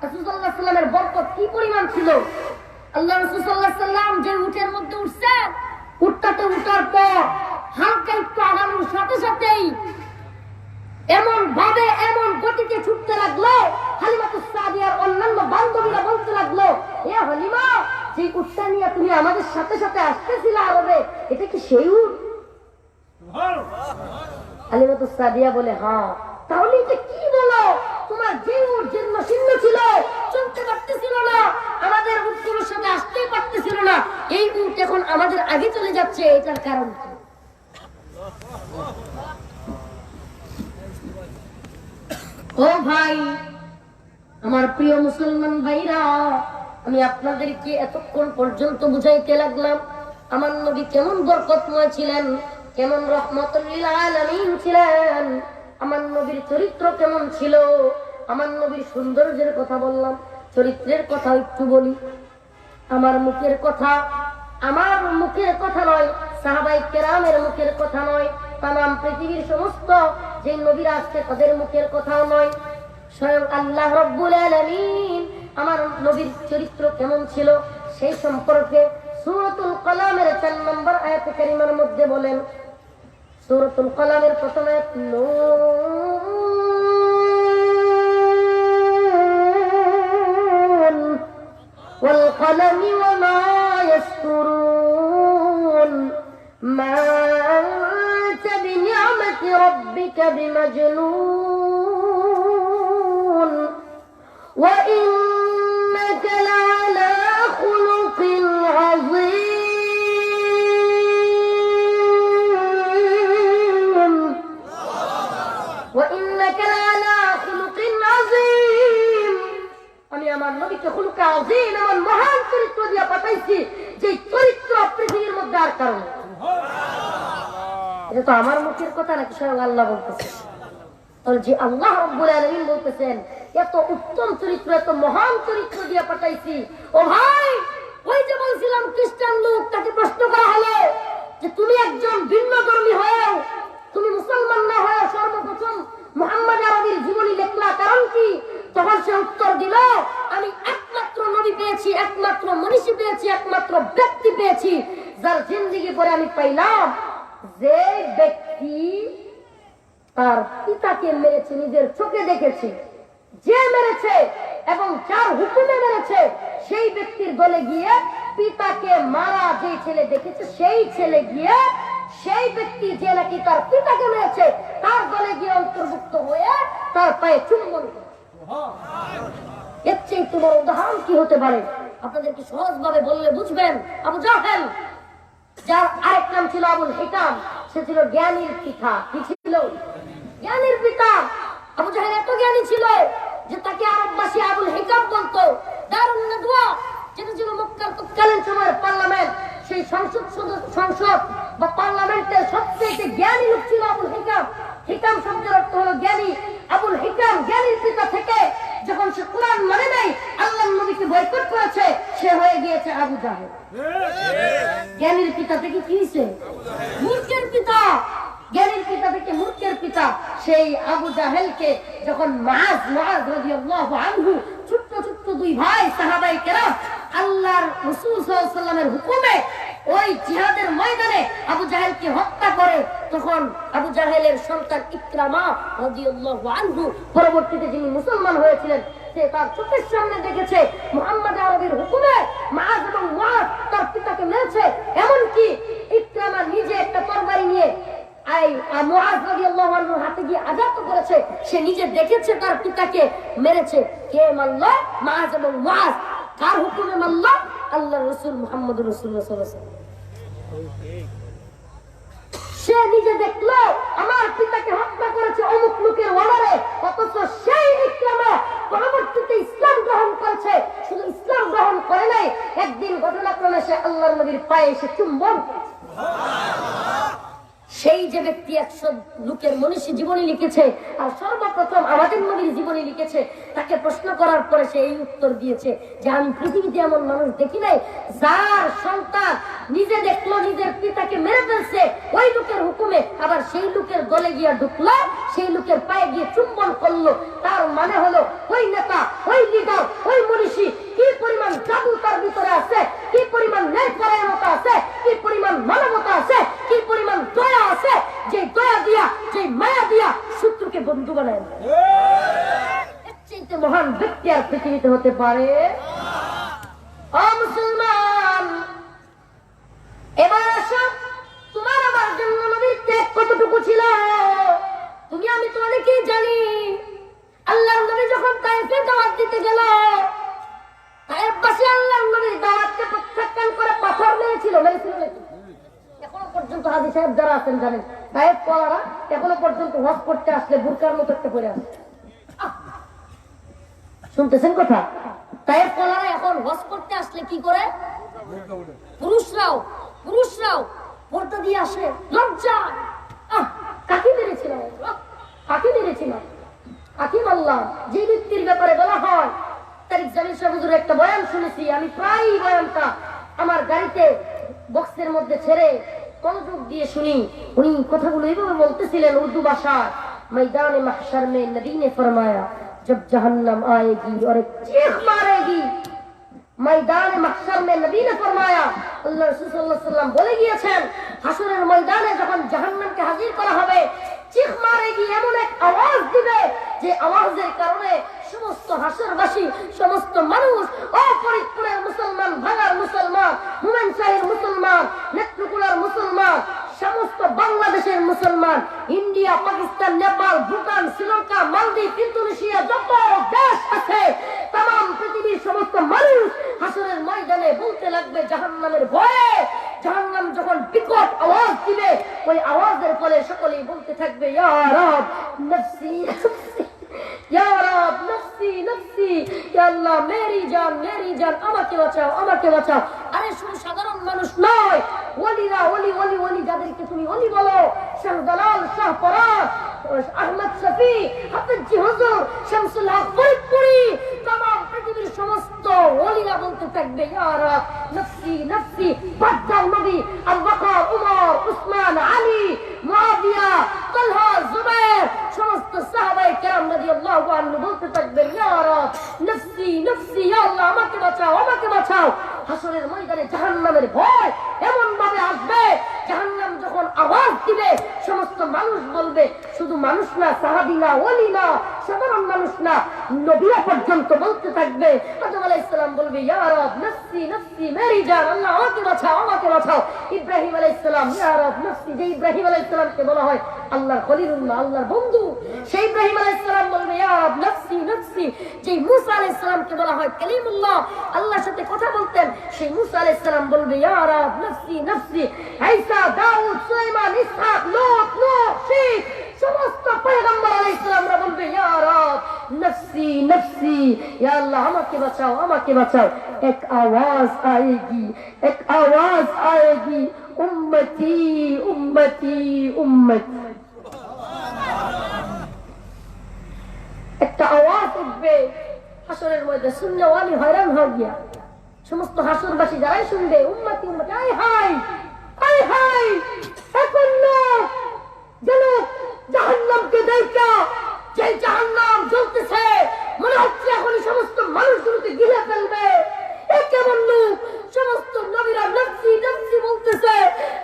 [SPEAKER 1] রাসূল সাল্লাল্লাহু আলাইহি ওয়াসাল্লামের বরকত কি পরিমাণ ছিল। আল্লাহ রাসূল সাল্লাল্লাহু আলাইহি ওয়াসাল্লাম যে উটের মধ্যে উঠছেন, উটটাতে উঠার পর হালকা একটু আগানোর সাথে সাথেই এমন ভাবে এমন গতিতে ছুটতে লাগলো, হালিমাতুস সাদিয়ার অন্যান্য বান্ধবীরা বলতে লাগলো, এ হালিমা, যে উটটা নিয়ে তুমি আমাদের সাথে সাথে আসতেছিলে আরবে, এটা কি সেই উট? হালিমাতুস সাদিয়া বলে, হ্যাঁ। তাহলে এটা কি বলো, তোমার যে উট জীর্ণ শীর্ণ ছিল, চলতে পারতেছিল না, আমাদের উটগুলোর সাথে আসতেই পারতেছিল না, এই উট এখন আমাদের আগে চলে যাচ্ছে, এটার কারণ কি? ও ভাই, আমার প্রিয় মুসলমান ভাইরা, আমি আপনাদেরকে এতক্ষণ পর্যন্ত বুঝাইতে লাগলাম আমার নবী কেমন বরকতময় ছিলেন, কেমন রহমতুল লিল আলামিন ছিলেন, আমার নবীর চরিত্র কেমন ছিল, আমার নবীর সৌন্দর্যের কথা বললাম। চরিত্রের কথা একটু বলি। আমার মুখের কথা নয়, সাহাবায়ে কেরামের মুখের কথা নয়, তামাম পৃথিবীর সমস্ত যে নবীরা আসছে তাদের মুখের কথাও নয়, স্বয়ং আল্লাহ রাব্বুল আলামিন আমার নবীর চরিত্র কেমন ছিল সেই সম্পর্কে সূরাতুল কলামের 4 নম্বর আয়াতে কারিমার মধ্যে বলেন। সূরাতুল কলামের প্রথম আয়াত, নুন ওয়াল কলামি ওয়া মা ইয়াসতুরুন মা আনতা বিনি'মাতি রাব্বিকা বিমাজনুন ওয়া ইন্নাকা লা'আলা খুলুকিন আযীম ওয়া ইন্নাকা লা'আলা খুলুকিন আযীম। আমি আমার নবীকে খুলুকে আযীম, এমন মহান চরিত্র দিয়ে পাঠাইছি যে চরিত্র পৃথিবীর মধ্যে আর কারণ। এটা তো আমার মুখের কথা নাকি স্বয়ং আল্লাহ বলতেছে? যে আল্লাহ রাব্বুল আলামিন বলতেছেন এত উত্তম চরিত্র, এত মহান চরিত্র দিয়ে পাঠাইছি। ও ভাই, ওই যে বলছিলাম খ্রিস্টান লোক, তাকে প্রশ্ন করা হলো যে তুমি একজন ভিন্ন ধর্মী হয়েও, তুমি মুসলমান না হয়ে সর্বপ্রথম মুহাম্মদ আরবির জীবনী লেখলা, কারণ কি? তখন সে উত্তর দিল, আমি একমাত্র নবী পেয়েছি, একমাত্র মনীষী পেয়েছি, একমাত্র ব্যক্তি পেয়েছি যার জিন্দেগি পরে আমি পাইলাম যে ব্যক্তি তার পিতাকে মেরেছে, নিজের চোখে দেখেছে, যে মেরেছে এবং যার হুকুমে মেরেছে সেই ব্যক্তির গলে গিয়ে পিতাকে মারা যে ছেলে দেখেছে সেই ছেলে গিয়ে সেই ব্যক্তি যে নাকি তার পিতাকে মেরেছে তার গলে গিয়ে অন্তর্ভুক্ত হয়ে তার পায়ে চুম্বন করে। এর চেয়ে তোমার উদাহরণ কি হতে পারে? আপনাদেরকে সহজভাবে বললে বুঝবেন। আবু জাহেল, যার আরেক নাম ছিল আবুল হিকাম, সে ছিল জ্ঞানীর পিতা। কি ছিল? জ্ঞানীর পিতা। আবু জাহেল এত জ্ঞানী ছিল যে তাকে আরববাসী আবুল হিকাম বলতো। দারুন নাদওয়া, যেটা ছিল মক্কার তৎকালীন সময়ের পার্লামেন্ট, সেই সংসদ বা পার্লামেন্টের সবচেয়ে জ্ঞানী লোক ছিল আবুল হিকাম। হিকাম শব্দের অর্থ হলো জ্ঞানী। আবুল হিকাম জ্ঞানীর পিতা থেকে যখন সে কোরআন মানে নাই, আল্লাহর নবীকে বয়কট করেছে, সে হয়ে গিয়েছে আবু জাহেল। জ্ঞানীর পিতা থেকে কি হয়েছে? মূর্খের পিতা। জ্ঞানীর পিতা থেকে মূর্খের পিতা। সেই আবু জাহেলকে যখন মুআজ রাদিয়াল্লাহু আনহু ছোট্ট ছোট্ট দুই ভাই সাহাবায়ে কেরাম আল্লাহর রাসূল সাল্লাল্লাহু আলাইহি ওয়াসাল্লামের হুকুমে ওই জিহাদের ময়দানে আবু জাহেলকে হত্যা করে, তখন আবু জাহেলের সন্তান ইকরামা রাদিয়াল্লাহু আনহু পরবর্তীতে যিনি মুসলমান হয়েছিলেন, সে তার চোখের সামনে দেখেছে মুহাম্মদ আরবির হুকুমে মুআজ এবং মুআজ তার পিতাকে মেরেছে। এমনকি ইকরামা নিজে একটা তরবারি নিয়ে মুআজ রাদিয়াল্লাহু আনহুর হাতে গিয়ে আঘাত করেছে। সে নিজে দেখেছে তার পিতাকে মেরেছে। কে মারল? মুআজ এবং মুআজ। কার হুকুমে মারল? আল্লাহর রাসূল মুহাম্মদুর রাসূলুল্লাহ সাল্লাল্লাহু আলাইহি ওয়াসাল্লাম। সে নিজে দেখলো আমার পিতাকে হত্যা করেছে অমুক লোকের অর্ডারে, অথচ সেই ইকরামা পরবর্তীতে ইসলাম গ্রহণ করেছে। শুধু ইসলাম গ্রহণ করে নাই, একদিন ঘটনাক্রমে সে আল্লাহর নবীর পায়ে এসে চুম্বন করেছে। সেই যে ব্যক্তি 100 লোকের মনীষী জীবনী লিখেছে আর সর্বপ্রথম আমাদের নবীর জীবনী লিখেছে, তাকে প্রশ্ন করার পরে সে এই উত্তর দিয়েছে যে আমি পৃথিবীতে এমন মানুষ দেখি নাই যার সন্তান নিজে দেখলো নিজের পিতাকে মেরে ফেলছে ওই লোকের হুকুমে, আবার সেই লোকের গলে গিয়ে ঢুকলো, সেই লোকের পায়ে গিয়ে চুম্বন করলো। তার মানে হলো ওই নেতা, ওই লিডার, ওই মনীষী কি পরিমাণ জাদু তার ভিতরে আছে, কি পরিমাণ ন্যায়পরায়ণতা আছে, কি পরিমাণ মানবতা আছে, কি পরিমাণ দয়া আছে, যে দয়া দিয়া, যে মায়া দিয়া শত্রুকে বন্ধু বানায়। এর চেয়ে মহান ব্যক্তি আর পৃথিবীতে হতে পারে? ও মুসলমান, এবার আসো, তোমার আমার জন্য নবীর ত্যাগ কতটুকু ছিল তুমি আমি তো অনেকেই জানি। আল্লাহর নবী যখন তায়েফে দাওয়াত দিতে গেল, তায়েফবাসী আল্লাহর নবীর দাওয়াতকে প্রত্যাখ্যান করে পাথর মেরেছিল। এখনো পর্যন্ত হাজী সাহেব যারা আছেন জানেন, তায়েফ ওয়ালারা এখনো পর্যন্ত হজ করতে আসলে বুরকার মতো একটা পরে আসে। শুনতেছেন কথা? তাই পোলারা এখন হজ করতে আসলে কি করে? পুরুষরাও পর্দা দিয়ে আসে। লজ্জা! কাকে মেরেছিলাম? কাকে মারলাম? যে ব্যক্তির ব্যাপারে বলা হয়, তারিক জামিল সাহেব হুজুরের একটা বয়ান শুনেছি আমি, প্রায় বয়ানটা আমার গাড়িতে বক্সের মধ্যে ছেড়ে মনোযোগ দিয়ে শুনি। উনি কথাগুলো এইভাবে বলতেছিলেন উর্দু ভাষায়। मैदान महशर में नबी ने फरमाया जब जहन्नम आएगी और एक चीख मारेगी। मैदान महशर में नबी ने फरमाया, আল্লাহ রাসূল সাল্লাল্লাহু আলাইহি ওয়াসাল্লাম বলে গিয়েছেন, হাসরের ময়দানে যখন জাহান্নামকে হাজির করা হবে, চিখ মারেগি, এমন এক আওয়াজ দিবে যে আওয়াজের কারণে সমস্ত হাসরবাসী, সমস্ত মানুষ, ফরিদপুরের মুসলমান, ভাঙার মুসলমান, মুমিনশাহীর মুসলমান, নেত্রকোনার মুসলমান, সমস্ত বাংলাদেশের মুসলমান, ইন্ডিয়া, পাকিস্তান, নেপাল, ভুটান, শ্রীলঙ্কা, মালদ্বীপ, ইন্দোনেশিয়া, যত দেশ আছে तमाम পৃথিবীর সমস্ত মানুষ হাসরের ময়দানে বলতে লাগবে জাহান্নামের ভয়ে। জাহান্নাম যখন বিকট আওয়াজ দিবে, ওই আওয়াজের ফলে সকলেই বলতে থাকবে ইয়া রব নফসি নফসি, ইয়া রব নফসি নফসি, ইয়া আল্লাহ মেরি জান আমাকে বাঁচাও, আমাকে বাঁচাও। আরে শুধু সাধারণ মানুষ নয়, ওলিরা, ওলি যাদেরকে তুমি ওলি বলো, শাহজালাল, শাহপরান, আহমদ শফি, হাফিজি হুজুর, শামসুল হক ফরিদপুরি, तमाम পৃথিবীর সমস্ত ওলিরা বলতে থাকবে ইয়া রব নফসি নফসি। বাদশাহ নবী আবু বকর, উমর, উসমান, আলী, মুআবিয়া, তালহা, জুবায়ের, সমস্ত সাহাবায়ে কেরাম রাদিয়াল্লাহু আনহু বলতে থাকবেন ইয়া রব নফসি নফসি, ইয়া আল্লাহ আমাকে বাঁচাও, আমাকে বাঁচাও। হাসরের ময়দানে জাহান্নামের ভয় এমন ভাবে আসবে, জাহান্নাম যখন আওয়াজ দিবে সমস্ত মানুষ বলবে, শুধু মানুষ না, সাহাবী না, ওলি না, সাধারণ মানুষ না, নবীরা পর্যন্ত বলতে থাকবে। আদম আলাইহিস সালাম বলবে ইয়া রব নফসি নফসি মেরি জান, আল্লাহ আমাকে বাঁচাও, আমাকে বাঁচাও। ইব্রাহিম আলাইহিস সালাম ইয়া রব নফসি, যে ইব্রাহিম আলাইহিস সালামকে বলা হয় আল্লাহর খলিলুল্লাহ, আল্লাহর বন্ধু, সেই ইব্রাহিম আলাইহিস সালাম বলবে ইয়া রব নফসি নফসি। যে মুসা আলাইহিস সালামকে বলা হয় কালিমুল্লাহ, আল্লাহর সাথে কথা বলতেন, সেই মুসা আলাইহিস সালাম বলবে ইয়া রব নফসি নফসি। ঈসা, দাউদ, সুলাইমান, ইসহাক, লূত, নূহ, শীত, সমস্ত পয়গম্বর আলাইহিস সালামরা বলবে ইয়া রব নফসি নফসি, ইয়া আল্লাহ আমাকে বাঁচাও, আমাকে বাঁচাও। এক আওয়াজ আয়েগি, এক আওয়াজ আয়েগি, উম্মতি উম্মতি উম্মতি। একটা আওয়াজ উঠবে হাসরের মধ্যে, শুনলে ওয়ালি হয়রান হয়ে গিয়া, সমস্ত হাসরবাসী যারাই শুনবে উম্মতি উম্মতি, আয় হাই আয় হাই, এখন লোক যেন জাহান্নামকে দেখা, যে জাহান্নাম জ্বলতেছে মনে হচ্ছে এখন সমস্ত মানুষগুলোকে গিলে ফেলবে। এ কেমন লোক? সমস্ত নবীরা নফসি নফসি বলতেছে,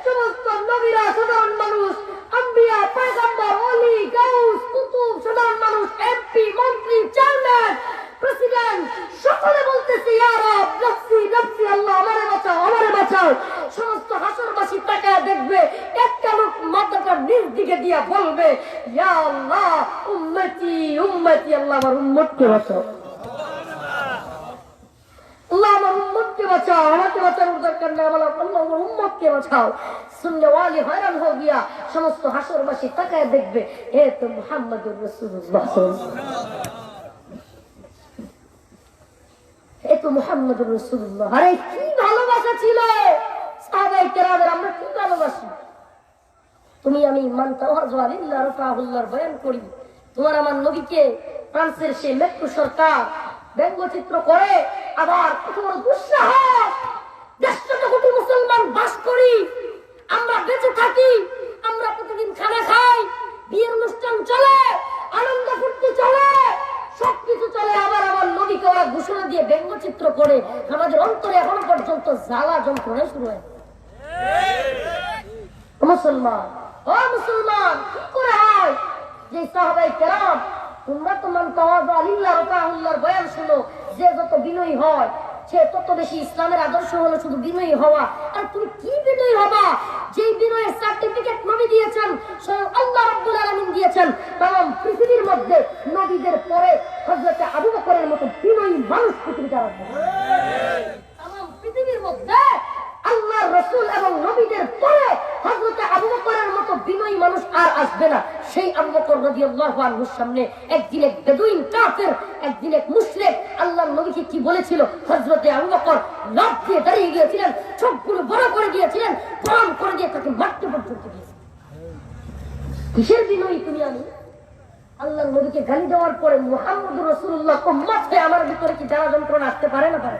[SPEAKER 1] সমস্ত নবীরা সাধারণ মানুষ, আম্বিয়া, পয়গম্বর, ওলি, গাউস, কুতুব, সাধারণ মানুষ, এমপি, মন্ত্রী, চেয়ারম্যান, প্রেসিডেন্ট, সকলে বলতেছে ইয়া রব নফসি নফসি, আল্লাহ আমারে বাঁচাও, আমারে বাঁচাও। সমস্ত হাসরবাসী তাকায় দেখবে, একটা লোক মাথাটা নিচ দিকে দিয়া বলবে ইয়া আল্লাহ উম্মতি উম্মতি, আল্লাহ আমার উম্মতকে বাঁচাও, আল্লাহ আমার উম্মতকে বাঁচাও, আমাকে বাঁচানোর দরকার নেই, আল্লাহ আমার উম্মতকে বাঁচাও। শুনলে ওয়ালি হয়রান হয়ে গিয়া সমস্ত হাসরবাসী তাকায় দেখবে এ তো মুহাম্মদুর রাসূলুল্লাহ, এ তো মুহাম্মদুর রাসূলুল্লাহ। আরে কি ভালোবাসা ছিল সাহাবায়ে কেরামের, আমরা কি ভালোবাসি। তুমি আমি মান তাওয়াযা লিল্লাহি রাফাহুল্লাহর বয়ান করি, তোমার আমার নবীকে ফ্রান্সের সেই মেট্রো সরকার ব্যঙ্গচিত্র করে, আবার কত বড় দুঃসাহস, 150 কোটি মুসলমান বাস করি, আমরা বেঁচে থাকি, আমরা প্রতিদিন খানা খাই, বিয়ের অনুষ্ঠান চলে, আনন্দ ফুর্তি চলে, সবকিছু চলে, আবার আমার নবীকে ওরা ঘোষণা দিয়ে ব্যঙ্গচিত্র করে, আমাদের অন্তরে এখনো পর্যন্ত জ্বালা যন্ত্রণা শুরু হয়। মুসলমান, ও মুসলমান, কি করে হয় যে সাহাবায়ে কেরাম, তোমরা তো মান তাওয়াযা লিল্লাহি রাফাহুল্লাহর বয়ান শুনো, যে যত বিনয়ী হয় সে তত বেশি ইসলামের আদর্শ হলো শুধু বিনয়ী হওয়া। আর তুমি কি বিনয়ী হবা? যেই বিনয়ের সার্টিফিকেট নবী দিয়েছেন, স্বয়ং আল্লাহ রাব্বুল আলামিন দিয়েছেন। তাম পৃথিবীর মধ্যে নবীদের পরে হযরত আবু বকরের মতো বিনয়ী মানুষ পৃথিবীতে আর নেই। তাম পৃথিবীর মধ্যে আল্লাহর রাসূল এবং নবীদের পরে হযরত আবু বকরের মতো বিনয়ী মানুষ আর আসবে না। সেই আবু বকর রাদিয়াল্লাহু আনহুর সামনে একদিন এক বেদুইন কাফের, একদিন এক মুশরিক আল্লাহর নবীকে কি বলেছিল, হযরতে আবু বকর লাফ দিয়ে দাঁড়িয়ে গিয়েছিলেন, চোখগুলো বড় করে দিয়েছিলেন, গরম করে দিয়ে তাকে মারতে পর্যন্ত গিয়েছিলেন। কিসের বিনয়ী তুমি? আমি আল্লাহর নবীকে গালি দেওয়ার পরে মুহাম্মদুর রাসূলুল্লাহ উম্মত হয়ে আমার ভিতরে কি জ্বালা যন্ত্রণা আসতে পারে না? পারে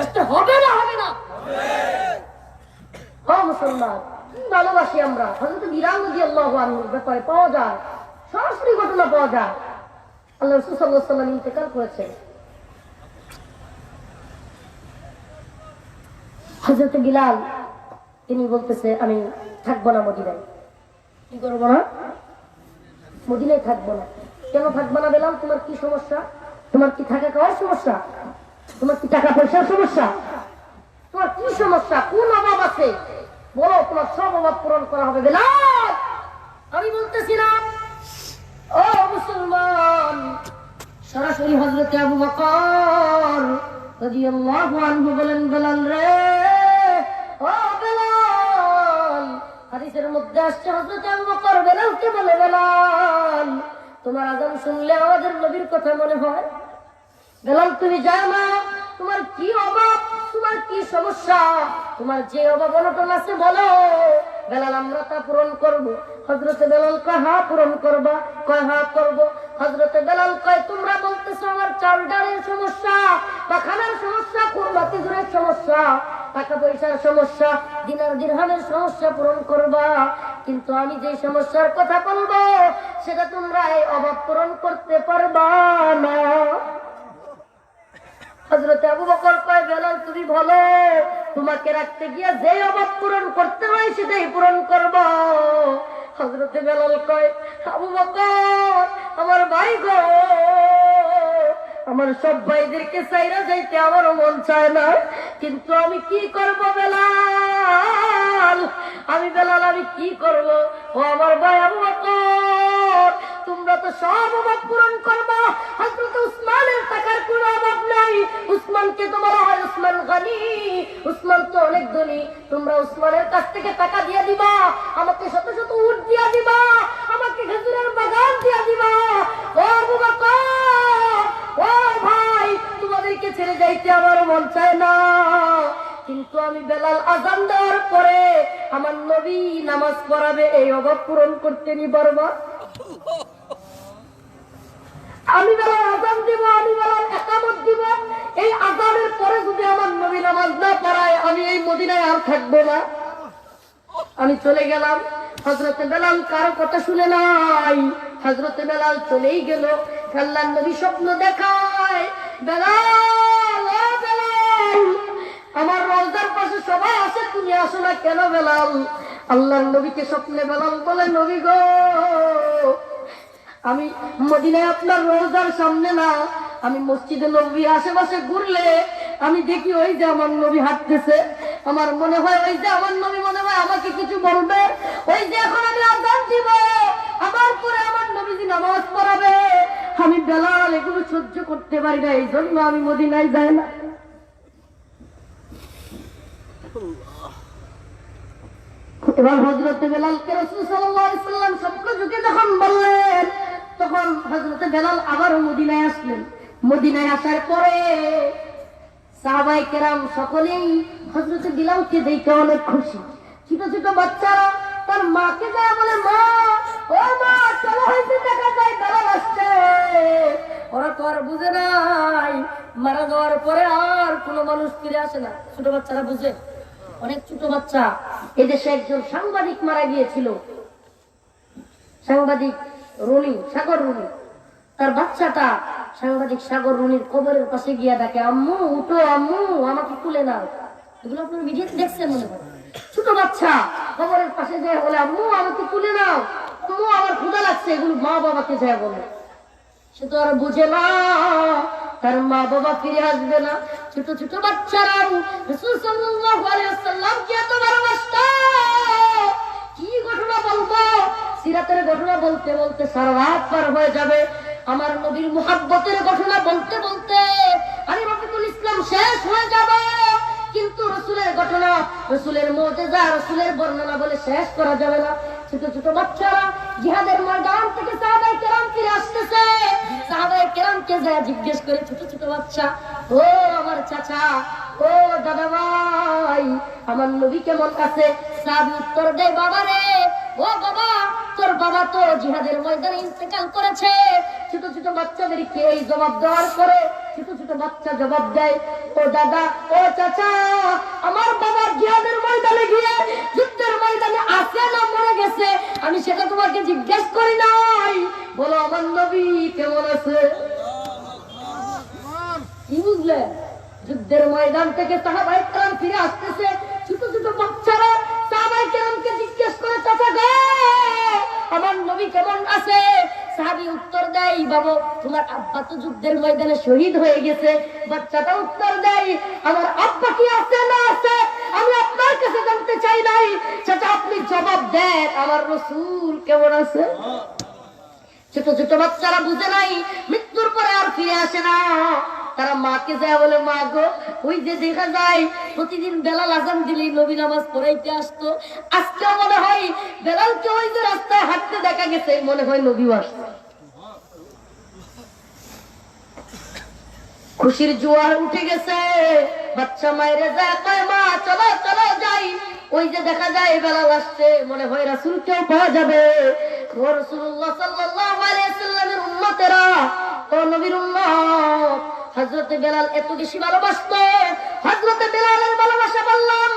[SPEAKER 1] আসতে হবে না? হবে না? ও মুসলমান, ভালোবাসি আমরা। হযরত বিলাল রাদিয়াল্লাহু আনহুর ব্যাপারে পাওয়া যায়, সরাসরি ঘটনা পাওয়া যায়। আল্লাহ রাসূল সাল্লাল্লাহু আলাইহি ওয়াসাল্লাম ইন্তেকাল করেছেন। হযরত বিলাল তিনি বলতেছে, আমি থাকবো না মদিনায়। কি করবো না? মদিনায় থাকবো না। কেন থাকবো না বেলাল? তোমার কি সমস্যা? তোমার কি থাকা খাওয়ার সমস্যা? তোমার কি টাকা পয়সার সমস্যা? তোমার কি সমস্যা? কোন অভাব আছে বলো, তোমার সব অভাব পূরণ করা হবে বেলাল। আমি বলতেছিলাম, ও মুসলমান, সরাসরি হযরত আবু বকর রাদিয়াল্লাহু আনহু বলেন, বেলাল রে, ও বেলাল, হাদিসের মধ্যে আসছে হযরত আবু বকর বেলালকে বলে, বেলাল, তোমার আযান শুনলে আমাদের নবীর কথা মনে হয়। বেলাল, তুমি জানো তোমার কি অভাব, তোমার কি সমস্যা, তোমার যে অভাব অনটন আছে বলো, বেলাল আমরা তা পূরণ করব। হযরতে বেলাল কয়, হ্যাঁ পূরণ করবা? কয়, হ্যাঁ করব। হযরতে বেলাল কয়, তোমরা বলতেছো আমার চাল ডালের সমস্যা, বা খানার সমস্যা, কুরবা খেজুরের সমস্যা, টাকা পয়সার সমস্যা, দিনার দিরহামের সমস্যা পূরণ করবা, কিন্তু আমি যে সমস্যার কথা বলবো সেটা তোমরা এই অভাব পূরণ করতে পারবা না। হযরত আবু বকর কয়, বেলাল তুমি বলো, তোমাকে রাখতে গিয়ে যে অভাব পূরণ করতে হয় সেটাই পূরণ করব। হযরতে বেলাল কয়, আবু বকর আমার ভাই গো, আমার সব ভাইদেরকে চাইরা যাইতে আমারও মন চায় না, কিন্তু আমি কি করব বেলাল, আমি বেলাল আমি কি করব? ও আমার ভাই আবু বকর, তোমরা তো সব অভাব পূরণ করবা। হযরত উসমানের টাকার কোনো অভাব নাই, উসমানকে তো বলা হয় উসমান গনি, উসমান তো অনেক ধনী, তোমরা উসমানের কাছ থেকে টাকা দিয়ে দিবা, আমাকে শত শত উট দিয়া দিবা, আমাকে খেজুরের বাগান দিয়া দিবা। ও আবু বকর, ও ভাই, তোমাদেরকে ছেড়ে যাইতে আমার মন চায় না, কিন্তু আমি বেলাল আযান দেওয়ার পরে আমার নবী নামাজ পড়াবে, এই অভাব পূরণ করতে নি পারবা? আমি বেলাল আযান দিব, আমি বেলাল ইকামত দিব, এই আযানের পরে যদি আমার নবী নামাজ না পড়ায় আমি এই মদিনায় আর থাকবো না। আমি চলে গেলাম। হযরতে বেলাল কারো কথা শুনে নাই, হযরতে বেলাল চলেই গেল। আল্লাহর নবী স্বপ্ন দেখায়, বেলাল, ও বেলাল, আমার রওজার পাশে সবাই আসে, তুমি আসো না কেন বেলাল? আল্লাহর নবীকে স্বপ্নে বেলাল বলে, নবী গো, আমি মদিনায় আপনার রওজার সামনে না, আমি মসজিদে নববীর আশেপাশে ঘুরলে আমি দেখি ওই যে আমার নবী হাঁটতেছে, আমার মনে হয় ওই যে আমার নবী মনে হয় আমাকে কিছু বলবে, ওই যে এখন আমি আযান দিব, আমার পরে আমার নবীজি নামাজ পড়াবে, আমি বেলাল এগুলো সহ্য করতে পারি না, এই জন্য আমি মদিনায় যাই না। এবার হযরতে বেলালকে রাসূল সাল্লাল্লাহু আলাইহি ওয়াসাল্লাম স্বপ্ন যুগে যখন বললেন, তখন হযরতে বেলাল আবারও মদিনায় আসলেন। মদিনায় আসার পরে সাহাবায়ে কেরাম সকলেই হযরতে বিলালকে দেখে অনেক খুশি। ছোট ছোট বাচ্চারা তার মাকে যায় বলে, মা, ও মা, চলো হইতে দেখা যায় বেলাল আসছে। ওরা তো আর বুঝে নাই, মারা যাওয়ার পরে আর কোনো মানুষ ফিরে আসে না। ছোট বাচ্চারা বুঝে, অনেক ছোট বাচ্চা। এই দেশে একজন সাংবাদিক মারা গিয়েছিল, সাংবাদিক রুনি, সাগর রুনি, তার বাচ্চাটা সাংবাদিক সাগর রুনির কবরের পাশে গিয়া ডাকে, আম্মু উঠো, আম্মু আমাকে তুলে নাও। এগুলো আপনারা ভিডিওতে দেখছেন মনে হয়। ছোট বাচ্চা কবরের পাশে যায় বলে, আম্মু আমাকে তুলে নাও, আম্মু আমার ক্ষুধা লাগছে, এগুলো মা বাবাকে যায় বলে। সে তো আর বুঝে না তার মা বাবা ফিরে আসবে না। ছোট ছোট বাচ্চারা রাসূল সাল্লাল্লাহু আলাইহি ওয়াসাল্লাম কে এত ভালোবাসত, কি ঘটনা বলবো, সিরাতের ঘটনা বলতে বলতে সারা রাত পার হয়ে যাবে। আমার নবীর মুহাব্বতের ঘটনা বলতে বলতে আমি রফিকুল ইসলাম শেষ হয়ে যাব, কিন্তু রাসূলের ঘটনা, রাসূলের মুজিজা, রাসূলের বর্ণনা বলে শেষ করা যাবে না। ছোট ছোট বাচ্চারা জিহাদের ময়দান থেকে সাহাবায়ে কেরাম ফিরে আসতেছে। সাহাবায়ে কেরামকে যা জিজ্ঞেস করে ছোট ছোট বাচ্চা, ও আমার চাচা, ও দাদা ভাই, আমার নবী কেমন আছে? সাহাবী উত্তর দেয়, বাবা রে, ও বাবা, তোর বাবা তো জিহাদের ময়দানে ইন্তেকাল করেছে। ছোট ছোট বাচ্চাদেরকে এই জবাব দেওয়ার পরে ছোট ছোট বাচ্চা জবাব দেয়, ও দাদা, ও চাচা, আমার বাবা জিহাদের ময়দানে গিয়ে যুদ্ধের ময়দানে আছে না মরে গেছে আমি সেটা তোমাকে জিজ্ঞেস করি নাই, বলো আমার নবী কেমন আছে। কি বুঝলে? যুদ্ধের ময়দান থেকে সাহাবায়ে কেরাম ফিরে আসতেছে, ছোট ছোট বাচ্চারা সাহাবায়ে কেরামকে জিজ্ঞেস করে, চাচা গো, আমার নবী কেমন আছে? সাহাবী উত্তর দেয়, বাবা, তোমার আব্বা তো যুদ্ধের ময়দানে শহীদ হয়ে গেছে। বাচ্চাটা উত্তর দেয়, আমার আব্বা কি আছে না আছে আমি আপনার কাছে জানতে চাই নাই, চাচা আপনি জবাব দেন, আমার রাসূল কেমন আছে। ছোট ছোট বাচ্চারা বুঝে নাই, মৃত্যুর পরে আর ফিরে আসে না। তারা মাকে যায় বলে, মা গো, ওই যে দেখা যায় প্রতিদিন বেলাল আযান দিলেই নবী নামাজ পড়াইতে আসতো, আজকে মনে হয় বেলালকে ওই যে রাস্তায় হাঁটতে দেখা গেছে, মনে হয় নবীও আসছে। খুশির জোয়ার উঠে গেছে। বাচ্চা মায়েরে যায়, কয় মা চলো চলো যাই, ওই যে দেখা যায় বেলাল আসছে, মনে হয় রাসূলকেও পাওয়া যাবে। ও রাসূলুল্লাহ সাল্লাল্লাহু আলাইহি ওয়াসাল্লামের উম্মতেরা, ও নবীর উম্মত, হযরতে বেলাল এত বেশি ভালোবাসতো। হযরতে বেলালের ভালোবাসা বললাম,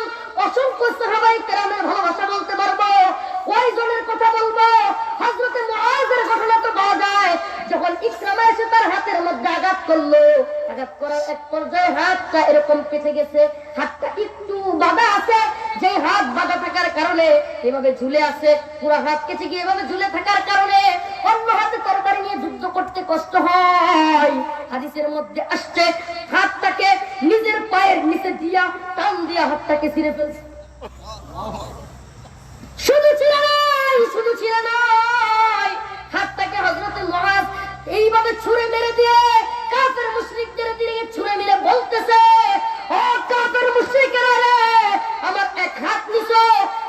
[SPEAKER 1] অসংখ্য সাহাবায়ে কেরামের ভালোবাসা বলতে পারবো। কয়জনের কথা বলবো? হযরতে মুআযের ঘটনা তো পাওয়া যায়, যখন ইকরামা এসে তার হাতের মধ্যে আঘাত করলো, আঘাত করার এক পর্যায়ে হাতটা এরকম কেটে গেছে, হাতটা একটু বাঁধা আছে, যে হাত বাঁধা থাকার কারণে এভাবে ঝুলে আছে, পুরো হাত কেটে গিয়ে এভাবে ঝুলে থাকার কারণে অন্য হাতে তরবারি নিয়ে যুদ্ধ করতে কষ্ট হয়। হাদিসের মধ্যে আসছে, হাতটাকে নিজের পায়ের নিচে দিয়া টান দিয়া হাতটাকে ছিঁড়ে ফেলছে। শুধু ছিঁড়ে নাই, শুধু ছিঁড়ে নাই, হাতটাকে হযরতে মুআয এইভাবে ছুঁড়ে মেরে দিয়ে কাফের মুশরিকদের দিকে ছুঁড়ে মেরে বলতেছে, ও কাফের মুশরিকেরা রে, আমার এক হাত নিছো,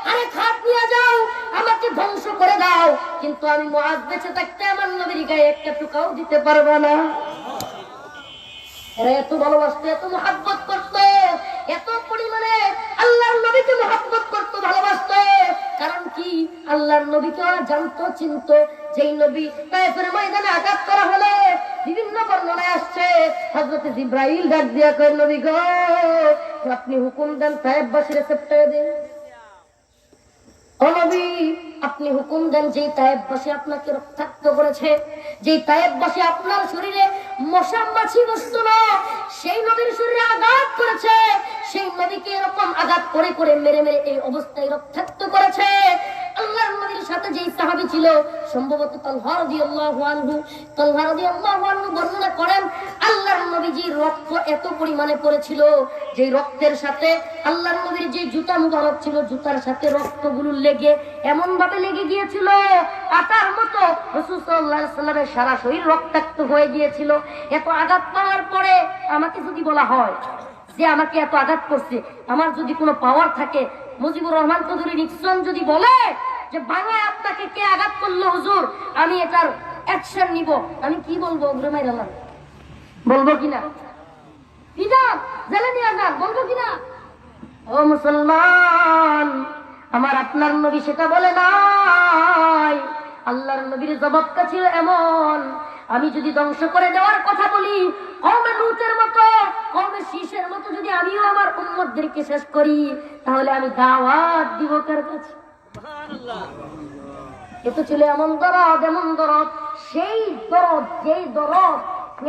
[SPEAKER 1] আরেক হাত নিয়ে যাও, আমাকে ধ্বংস করে দাও, কিন্তু আমি মুআয বেঁচে থাকতে আমার নবীর গায়ে একটা টুকাও দিতে পারবো না। এরা এত ভালোবাসতো, এত মহব্বত করতো, এত পরিমাণে আল্লাহর নবীকে মহব্বত করতো, ভালোবাসতো। কারণ কি? আল্লাহর নবীকে ওরা জানতো, চিনতো। যেই নবী তায়েফের ময়দানে আঘাত করা হলে বিভিন্ন বর্ণনায় আসছে, হযরত জিবরাইল ডাক দিয়া কয়, নবী গো, আপনি হুকুম দেন তায়েফবাসীর সেপ্টারে দিন। ও নবী, আপনি হুকুম দেন, যেই তায়েফবাসী আপনাকে রক্তাক্ত করেছে, যেই তায়েফবাসী আপনার শরীরে মশা মাছি বসতো না, সেই নবীর শরীরে আঘাত করেছে, সেই নবীকে এরকম আঘাত করে করে মেরে মেরে এই অবস্থায় রক্তাক্ত করেছে। আল্লাহর নবীর সাথে যেই সাহাবী ছিল, সম্ভবত তালহা রাদিয়াল্লাহু আনহু, তালহা রাদিয়াল্লাহু আনহু বর্ণনা করেন, আল্লাহর নবীজির রক্ত এত পরিমাণে পড়েছিল, যে রক্তের সাথে আল্লাহর নবীর যে জুতা মুবারক ছিল, জুতার সাথে রক্তগুলো লেগে এমন ভাবে লেগে গিয়েছিল, আটার মতো রাসূল সাল্লাল্লাহু আলাইহি ওয়াসাল্লামের সারা শরীর রক্তাক্ত হয়ে গিয়েছিল। এত আঘাত পাওয়ার পরে আমাকে যদি বলা হয় যে আমাকে এত আঘাত করছে, আমার যদি কোনো পাওয়ার থাকে, মুজিবুর রহমান চৌধুরী নিক্সন যদি বলে যে বাংলায় আপনাকে কে আঘাত করলো হুজুর, আমি এটার অ্যাকশন নিব, আমি কি বলবো? অগ্রমাই রাখলাম বলবো কিনা? জেলে নিয়ে যান বলবো কিনা? ও মুসলমান, আমার আপনার নবী সেটা বলে নাই। আল্লাহর নবীর জবাবটা ছিল এমন, আমি যদি ধ্বংস করে দেওয়ার কথা বলি, কওমে লূতের মতো, কওমে শীষের মতো যদি আমিও আমার উম্মতদেরকে শেষ করি, তাহলে আমি দাওয়াত দিব কার কাছে? সুবহানাল্লাহ। এত ছিল এমন দরদ, এমন দরদ, সেই দরদ, যেই দরদ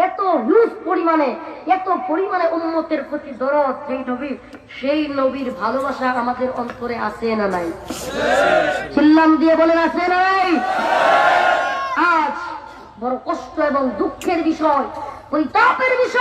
[SPEAKER 1] এত হিউজ পরিমাণে, এত পরিমাণে উম্মতের প্রতি দরদ, যেই নবী, সেই নবীর ভালোবাসা আমাদের অন্তরে আছে না নাই? চিল্লাম দিয়ে বলেন, আছে না নাই? আজ বড় কষ্ট এবং দুঃখের বিষয়, পরিতাপের বিষয়।